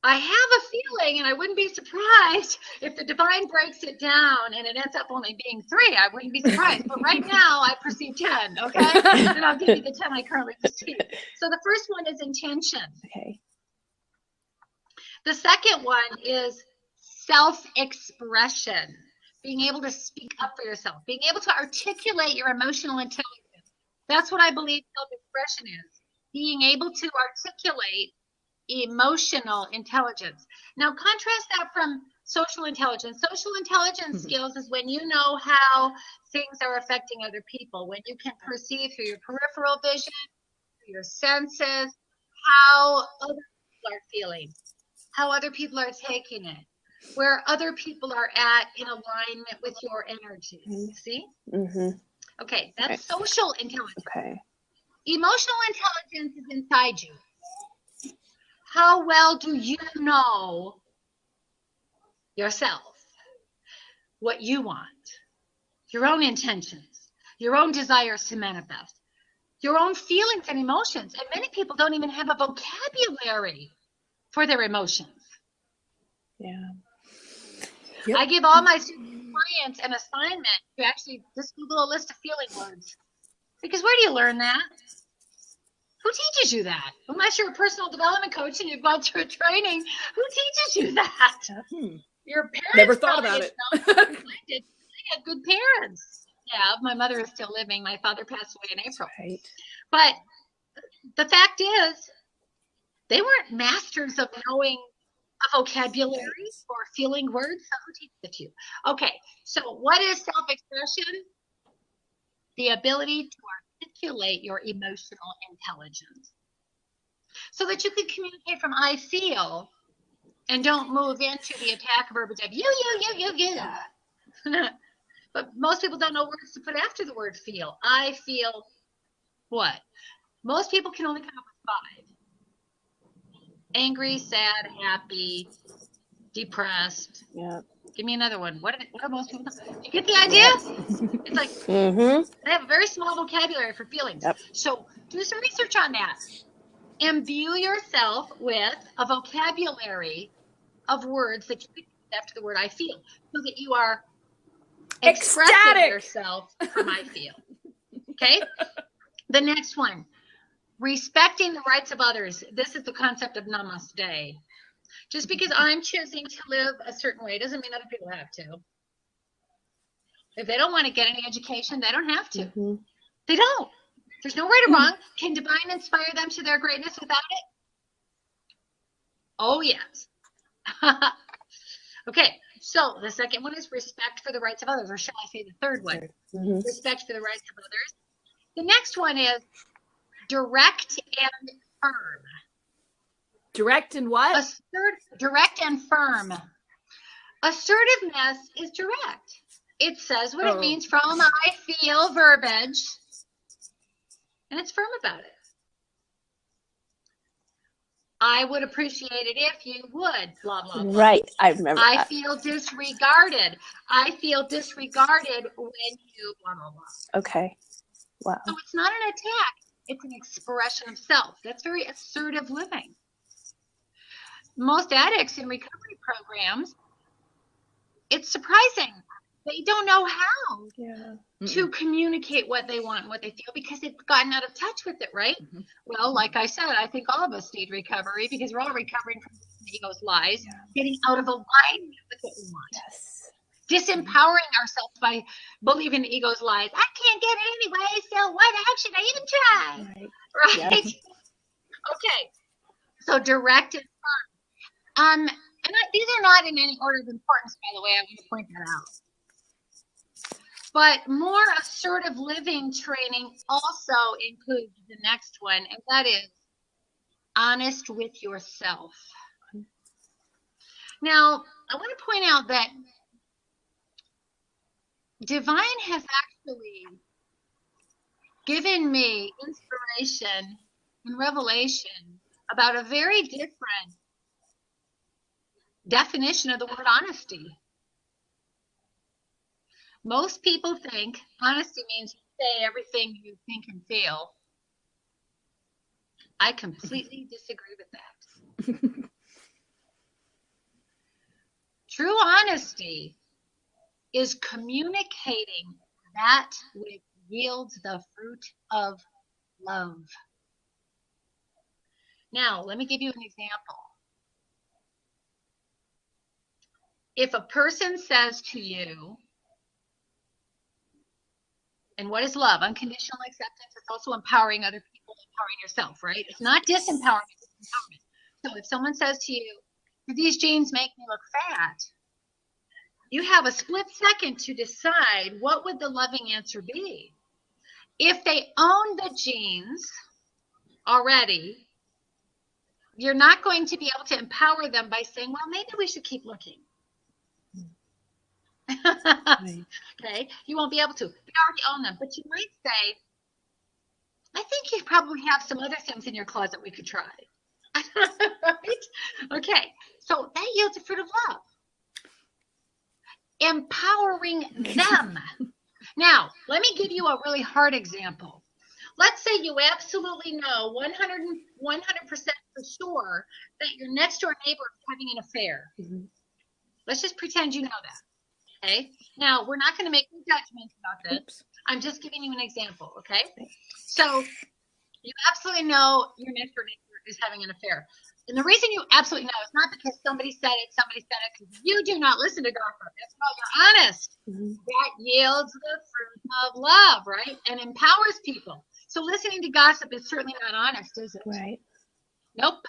I have a feeling, and I wouldn't be surprised if the divine breaks it down and it ends up only being three. I wouldn't be surprised. But right now, I perceive 10, okay? And I'll give you the 10 I currently perceive. So the first one is intention. Okay. The second one is self-expression, being able to speak up for yourself, being able to articulate your emotional intelligence. That's what I believe self-expression is, being able to articulate emotional intelligence. Now, contrast that from social intelligence. Social intelligence skills is when you know how things are affecting other people, when you can perceive through your peripheral vision, through your senses, how other people are feeling, how other people are taking it, where other people are at in alignment with your energy. See? Mm-hmm. Okay, that's social intelligence. Okay. Emotional intelligence is inside you. How well do you know yourself, what you want, your own intentions, your own desires to manifest, your own feelings and emotions? And many people don't even have a vocabulary for their emotions. Yeah. Yep. I give all my clients an assignment to actually just Google a list of feeling words. Because where do you learn that? Who teaches you that? Unless you're a personal development coach and you've gone through a training, who teaches you that? Your parents. Never thought about it. I did. I had good parents. Yeah, my mother is still living. My father passed away in April. Right. But the fact is, they weren't masters of knowing a vocabulary or feeling words. So who teaches it to you? Okay, so what is self-expression? The ability to articulate your emotional intelligence so that you can communicate from I feel and don't move into the attack verbiage of you. But most people don't know words to put after the word feel. I feel What? Most people can only come up with 5. Angry, sad, happy, depressed. Yeah. Give me another one. What are most people? You get the idea? It's like they have a very small vocabulary for feelings. Yep. So do some research on that. Imbue yourself with a vocabulary of words that you can use after the word I feel, so that you are expressing Ecstatic. yourself from I feel. Okay? The next one, respecting the rights of others. This is the concept of namaste. Just because I'm choosing to live a certain way doesn't mean other people have to. If they don't want to get any education, they don't have to. They don't. There's no right or wrong. Can divine inspire them to their greatness without it? Oh, yes. Okay, so the second one is respect for the rights of others, or shall I say the third one? Respect for the rights of others. The next one is direct and firm. Direct and what? Direct and firm. Assertiveness is direct. It says what it means from I feel verbiage, and it's firm about it. I would appreciate it if you would, blah, blah, blah. Right, I remember I that. feel disregarded. I feel disregarded when you, blah, blah, blah. Okay, wow. So it's not an attack. It's an expression of self. That's very assertive living. Most addicts in recovery programs, it's surprising. They don't know how to communicate what they want and what they feel because they've gotten out of touch with it, right? Well, like I said, I think all of us need recovery because we're all recovering from the ego's lies, getting out of alignment with what we want. Yes. Disempowering ourselves by believing the ego's lies. I can't get it anyway, so why the heck should I even try? Right? Yes. Okay. So direct and firm. These are not in any order of importance, by the way. I want to point that out. But more assertive living training also includes the next one, and that is honest with yourself. Now, I want to point out that Divine has actually given me inspiration and revelation about a very different definition of the word honesty. Most people think honesty means you say everything you think and feel. I completely disagree with that. True honesty is communicating that which yields the fruit of love. Now, let me give you an example. If a person says to you, and what is love? Unconditional acceptance. It's also empowering other people, empowering yourself, right? It's not disempowerment, it's empowerment. So if someone says to you, do these jeans make me look fat? You have a split second to decide what would the loving answer be. If they own the jeans already, you're not going to be able to empower them by saying, well, maybe we should keep looking. Right. Okay, you won't be able to. You already own them, but you might say, I think you probably have some other things in your closet we could try. Right? Okay, so that yields a fruit of love. Empowering them. Now, let me give you a really hard example. Let's say you absolutely know 100% for sure that your next door neighbor is having an affair. Let's just pretend you know that. Okay. Now, we're not going to make any judgments about this. Oops. I'm just giving you an example. Okay. So you absolutely know your next door neighbor is having an affair. And the reason you absolutely know is not because somebody said it, because you do not listen to gossip. That's why you're honest. That yields the fruit of love, right? And empowers people. So listening to gossip is certainly not honest, is it? Right. Nope.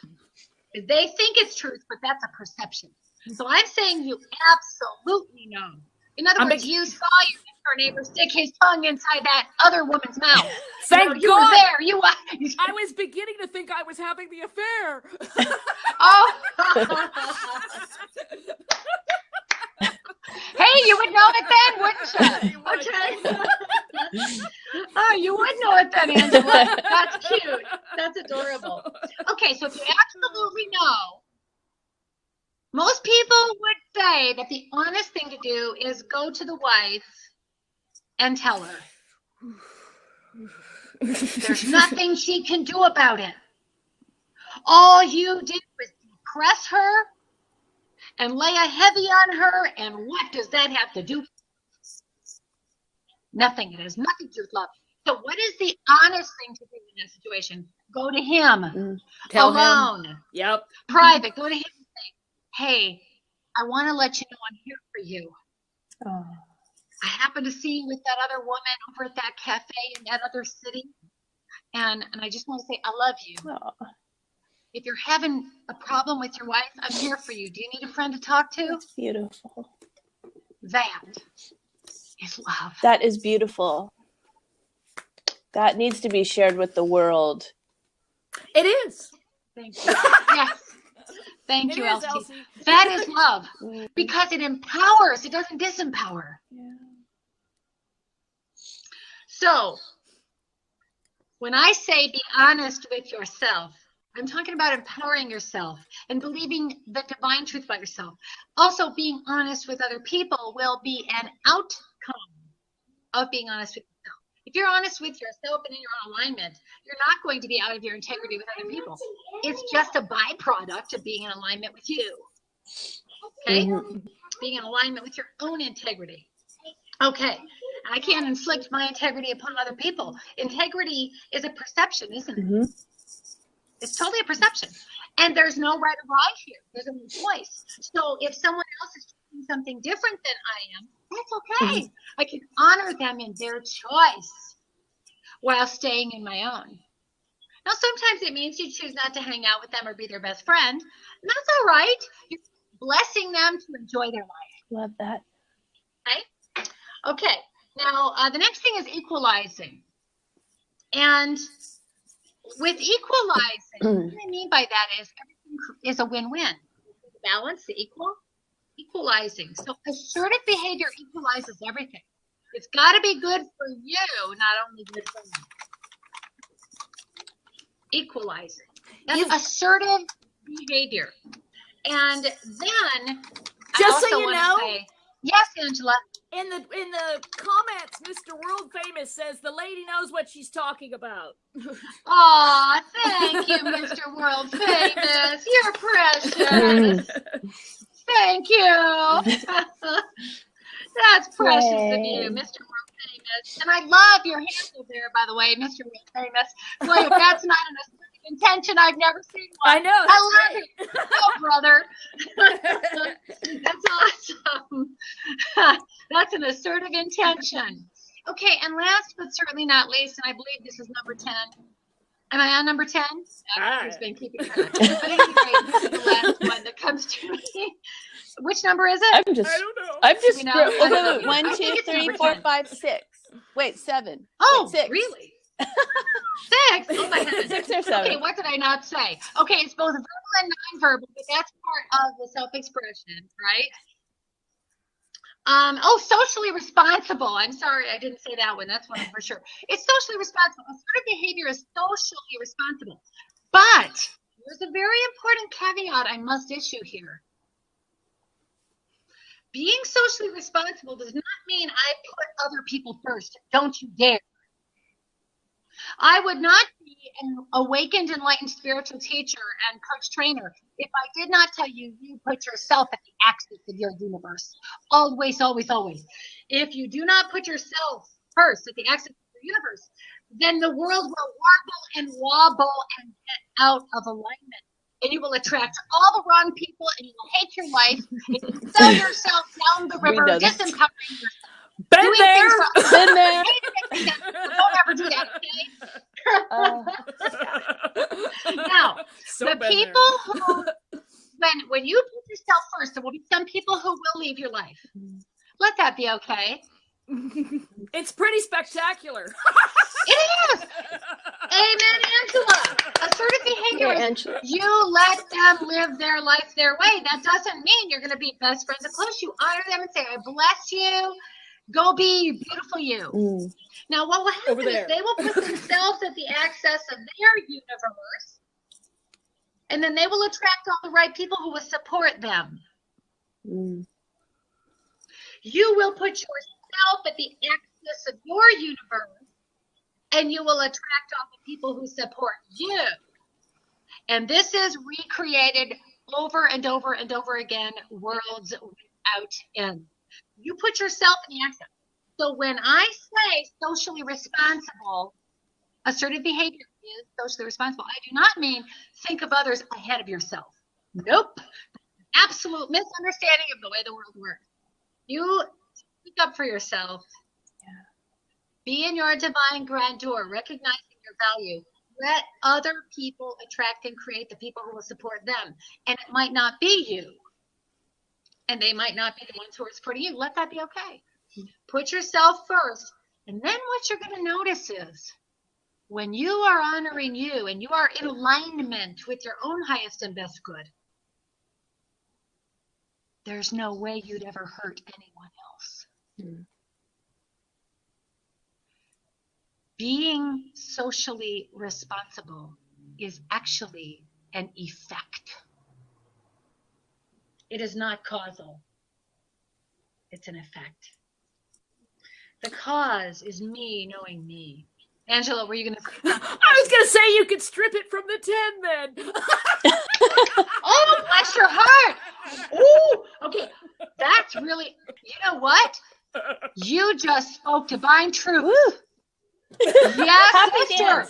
They think it's truth, but that's a perception. So I'm saying you absolutely know. In other words, you saw your next door neighbor stick his tongue inside that other woman's mouth. Thank you God. were there. You I was beginning to think I was having the affair. Oh. Hey, you would know it then, wouldn't you? Okay. Oh, you would know it then, Angela. That's cute. That's adorable. Okay, so if you absolutely know, most people would say that the honest thing to do is go to the wife and tell her. There's nothing she can do about it. All you did was depress her and lay a heavy on her, and what does that have to do? Nothing. It has nothing to do with love. So what is the honest thing to do in this situation? Go to him. Tell alone. him. Yep. Private. Go to him and say, hey, I want to let you know I'm here for you. Oh. I happened to see you with that other woman over at that cafe in that other city. And I just want to say, I love you. Oh. If you're having a problem with your wife, I'm here for you. Do you need a friend to talk to? That's beautiful. That is love. That is beautiful. That needs to be shared with the world. It is. Thank you. Yes. Thank you, It is, Elsie. That is love. Because it empowers. It doesn't disempower. Yeah. So, when I say be honest with yourself, I'm talking about empowering yourself and believing the divine truth about yourself. Also, being honest with other people will be an outcome of being honest with yourself. If you're honest with yourself and in your own alignment, you're not going to be out of your integrity with other people. It's just a byproduct of being in alignment with you. Okay? Mm-hmm. Being in alignment with your own integrity. Okay. I can't inflict my integrity upon other people. Integrity is a perception, isn't it? Mm-hmm. It's totally a perception. And there's no right or wrong here. There's only choice. So if someone else is doing something different than I am, that's okay. I can honor them in their choice while staying in my own. Now, sometimes it means you choose not to hang out with them or be their best friend. And that's all right. You're blessing them to enjoy their life. Love that. Okay? Okay. Now, the next thing is equalizing. And with equalizing, what I mean by that is everything is a win-win. The balance, the equalizing. So assertive behavior equalizes everything. It's got to be good for you, not only good for me. Equalizing. That's assertive behavior. And then just so you know, yes, Angela. In the comments, Mr. World Famous says the lady knows what she's talking about. Aw, thank you, Mr. World Famous. You're precious. Thank you. That's precious of you, Mr. World Famous. And I love your handle there, by the way, Mr. World Famous. Boy, if that's not an assertive intention, I've never seen one. I know. I love it. Oh, brother. That's awesome. That's an assertive intention. Okay, and last but certainly not least, and I believe this is number 10. Am I on number 10? I've been keeping track. But anyway, this is the last one that comes to me. Which number is it? I don't know. I'm just wait, 1, 2, 3, 4, 5, 6. Wait, 7. Oh, wait, 6. Really? 6. Oh my goodness. 6 or 7. Okay, what did I not say? Okay, it's both verbal and nonverbal, but that's part of the self-expression, right? Socially responsible. I'm sorry, I didn't say that one. That's one for sure. It's socially responsible. Assertive behavior is socially responsible. But there's a very important caveat I must issue here. Being socially responsible does not mean I put other people first. Don't you dare. I would not be an awakened, enlightened spiritual teacher and coach trainer if I did not tell you, you put yourself at the axis of your universe. Always, always, always. If you do not put yourself first at the axis of your universe, then the world will warble and wobble and get out of alignment. And you will attract all the wrong people, and you will hate your life, and you will sell yourself down the river, disempowering yourself. Been there. Been there. Don't ever do that, okay? Now, So the people who, when you put yourself first, there will be some people who will leave your life. Let that be okay. It's pretty spectacular. It is. Amen, Angela. Assertive behavior here is you let them live their life their way. That doesn't mean you're going to be best friends and close. You honor them and say, I bless you. Go be beautiful you. Now, what will happen is they will put themselves at the access of their universe, and then they will attract all the right people who will support them. You will put yourself at the access of your universe, and you will attract all the people who support you. And this is recreated over and over and over again, worlds without end. You put yourself in the access. So when I say socially responsible, assertive behavior is socially responsible, I do not mean think of others ahead of yourself. Nope. Absolute misunderstanding of the way the world works. You speak up for yourself. Be in your divine grandeur, recognizing your value. Let other people attract and create the people who will support them. And it might not be you. And they might not be the ones who are supporting you. Let that be okay. Put yourself first. And then what you're going to notice is when you are honoring you and you are in alignment with your own highest and best good, there's no way you'd ever hurt anyone else. Being socially responsible is actually an effect. It is not causal. It's an effect. The cause is me knowing me. Angela, were you going to say something? I was going to say you could strip it from the 10 then. Oh, bless your heart. Ooh, okay. That's really, you know what? You just spoke divine truth. Woo. Yes, sister.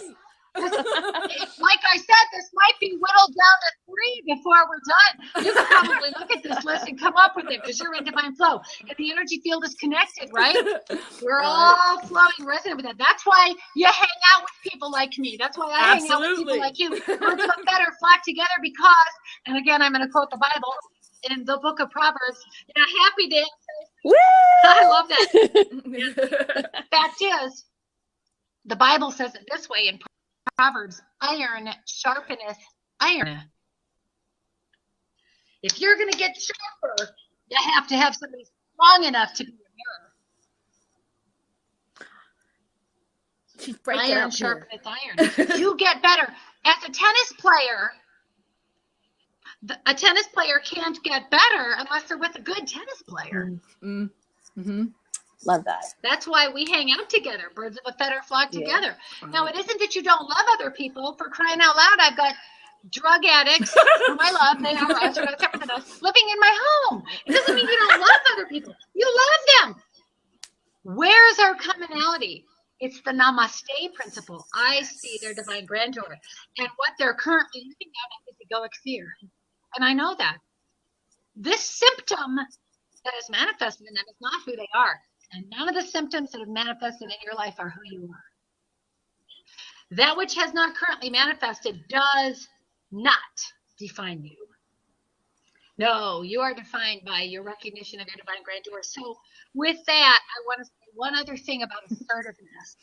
Like I said, this might be whittled down to 3 before we're done. You can probably look at this list and come up with it because you're in divine flow. And the energy field is connected, right? We're all flowing, resonant with that. That's why you hang out with people like me. That's why I hang out with people like you. Birds come better, flock together because, and again, I'm going to quote the Bible in the book of Proverbs, in a happy day. Woo! I love that. Fact is, the Bible says it this way in Proverbs, iron sharpeneth iron. If you're going to get sharper, you have to have somebody strong enough to be a mirror. Iron sharpeneth iron. You get better. As a tennis player, a tennis player can't get better unless they're with a good tennis player. Love that. That's why we hang out together. Birds of a feather flock together. Now, it isn't that you don't love other people. For crying out loud, I've got drug addicts whom I love. They are us, separate than us, living in my home. It doesn't mean you don't love other people. You love them. Where's our commonality? It's the namaste principle. I see their divine grandeur. And what they're currently living out of is egoic fear. And I know that. This symptom that is manifested in them is not who they are. And none of the symptoms that have manifested in your life are who you are. That which has not currently manifested does not define you. No, you are defined by your recognition of your divine grandeur. So with that, I want to say one other thing about assertiveness.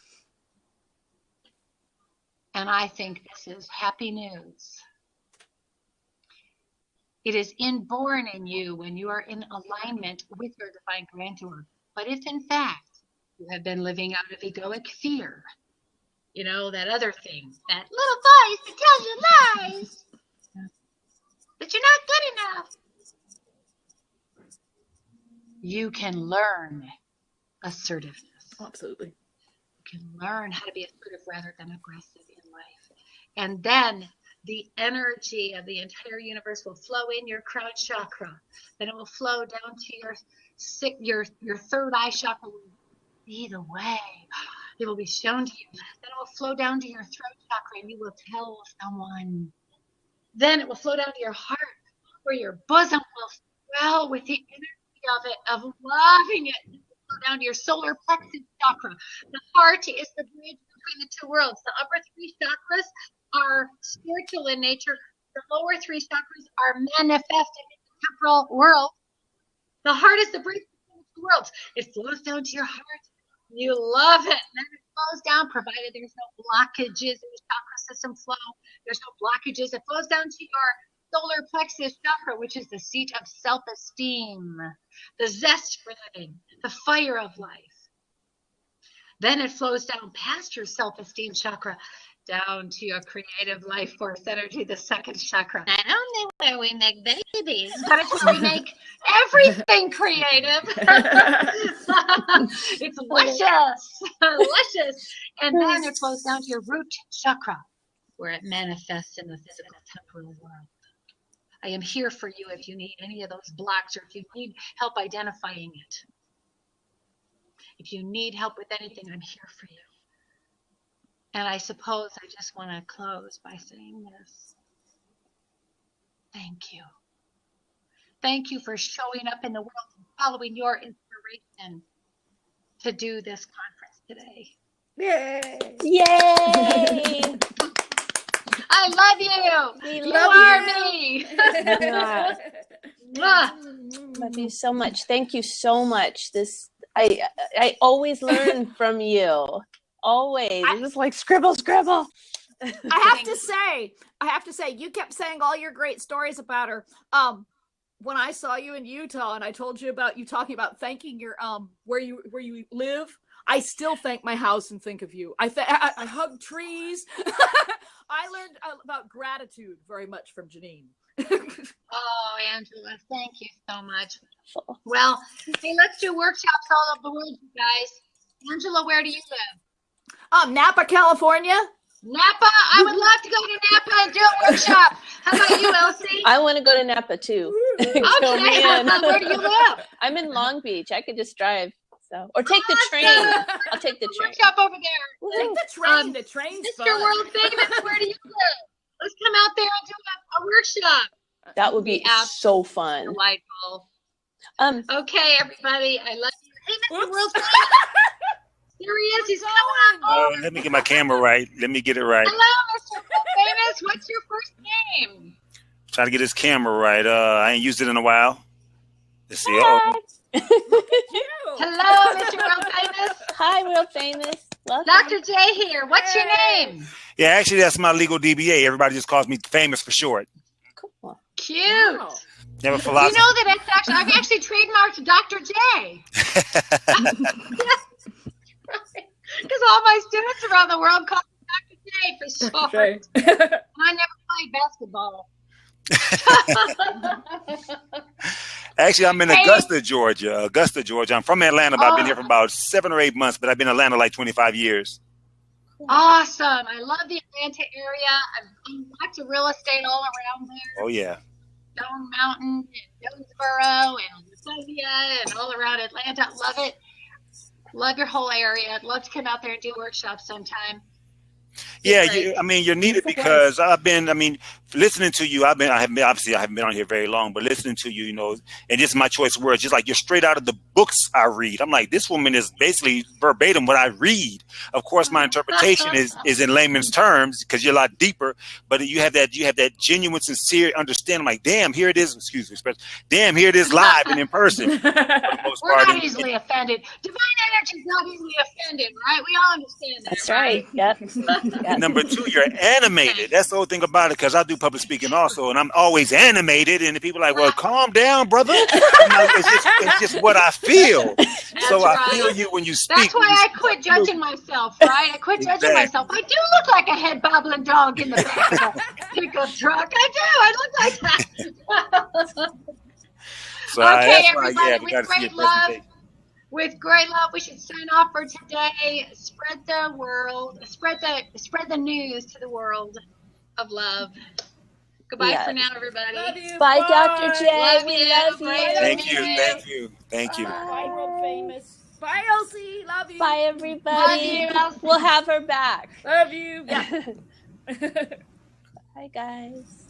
And I think this is happy news. It is inborn in you when you are in alignment with your divine grandeur. But if in fact you have been living out of egoic fear, you know, that other thing, that little voice that tells you lies, that you're not good enough, you can learn assertiveness. Absolutely. You can learn how to be assertive rather than aggressive in life. And then the energy of the entire universe will flow in your crown chakra. Then it will flow down to your third eye chakra. Will be the way. It will be shown to you. Then it will flow down to your throat chakra, and you will tell someone. Then it will flow down to your heart, where your bosom will swell with the energy of it, of loving it. It will flow down to your solar plexus chakra. The heart is the bridge between the two worlds. The upper 3 chakras are spiritual in nature. The lower 3 chakras are manifested in the temporal world. The heart is the bridge between the two worlds. It flows down to your heart. You love it. And then it flows down, provided there's no blockages in the chakra system flow. There's no blockages. It flows down to your solar plexus chakra, which is the seat of self-esteem, the zest for living, the fire of life. Then it flows down past your self-esteem chakra, down to your creative life force energy, the second chakra. Not only where we make babies, but it's where we make everything creative. It's luscious, luscious. And then it flows down to your root chakra, where it manifests in the physical temporal world. I am here for you if you need any of those blocks, or if you need help identifying it. If you need help with anything, I'm here for you. And I suppose I just want to close by saying this. Thank you. Thank you for showing up in the world and following your inspiration to do this conference today. Yay! Yay! I love you. We You love are you. me. Yeah. Mwah. Love you so much. Thank you so much. I always learn from you. Always. It was like scribble. I have to say, you kept saying all your great stories about her. When I saw you in Utah and I told you about you talking about thanking your where you live, I still thank my house and think of you. I hug trees. I learned about gratitude very much from Janeen. Oh, Angela, thank you so much. Well, hey, let's do workshops all over the world, you guys. Angela, where do you live? Napa, California. Napa? I would love to go to Napa and do a workshop. How about you, Elsie? I want to go to Napa too. Okay, where do you live? I'm in Long Beach. I could just drive. Or take the train. I'll take the train. Workshop over there. Take the train. The train's Mr. fun. World Famous, where do you live? Let's come out there and do a workshop. That would be so fun. Delightful. Okay, everybody, I love you. Hey, Mr. World Famous. Here he is. He's coming. Let me get my camera right. Let me get it right. Hello, Mr. World Famous. What's your first name? Try to get his camera right. I ain't used it in a while. Let's see. Hello, Mr. World Famous. Hi, World Famous. Welcome. Dr. J here. What's your name? Yeah, actually, that's my legal DBA. Everybody just calls me Famous for short. Cool. Cute. Wow. You have a You philosophy. know that it's actually, I've actually trademarked Dr. J. Because all my students around the world call me Dr. J for short. Okay. And I never played basketball. Actually, I'm in Augusta, Georgia. I'm from Atlanta, but I've been here for about 7 or 8 months, but I've been in Atlanta like 25 years. Awesome. I love the Atlanta area. I've done lots of real estate all around there. Oh, yeah. Stone Mountain and Jonesboro and Laconia and all around Atlanta. Love it. Love your whole area. I'd love to come out there and do workshops sometime. Yeah, you're needed because listening to you, I haven't been on here very long, but listening to you, and this is my choice words, just like you're straight out of the books I read. I'm like, this woman is basically verbatim what I read. Of course, my interpretation is in layman's terms because you're a lot deeper, but you have that genuine, sincere understanding. I'm like, damn, here it is. Excuse me, damn, here it is live and in person. For the most We're part. not easily offended. Divine energy is not easily offended, right? We all understand that. That's right. Yep. And number 2, you're animated. That's the whole thing about it, because I do public speaking also, and I'm always animated. And the people are like, well, calm down, brother. It's just what I feel. So right. I feel you when you speak. That's why I quit judging myself, right? I quit judging myself. I do look like a head bobbling dog in the back of a pickup truck. I do. I look like that. So okay, that's everybody, why, we got to see your presentation. With great love, we should sign off for today. Spread the world, spread the news to the world of love. Goodbye for now, everybody. Love you. Bye, Dr. J. Love We you. love you. Thank you. Bye, World Famous. Bye, Elsie. Love you. Bye, everybody. Love you, Elsie. We'll have her back. Love you. Yeah. Bye, guys.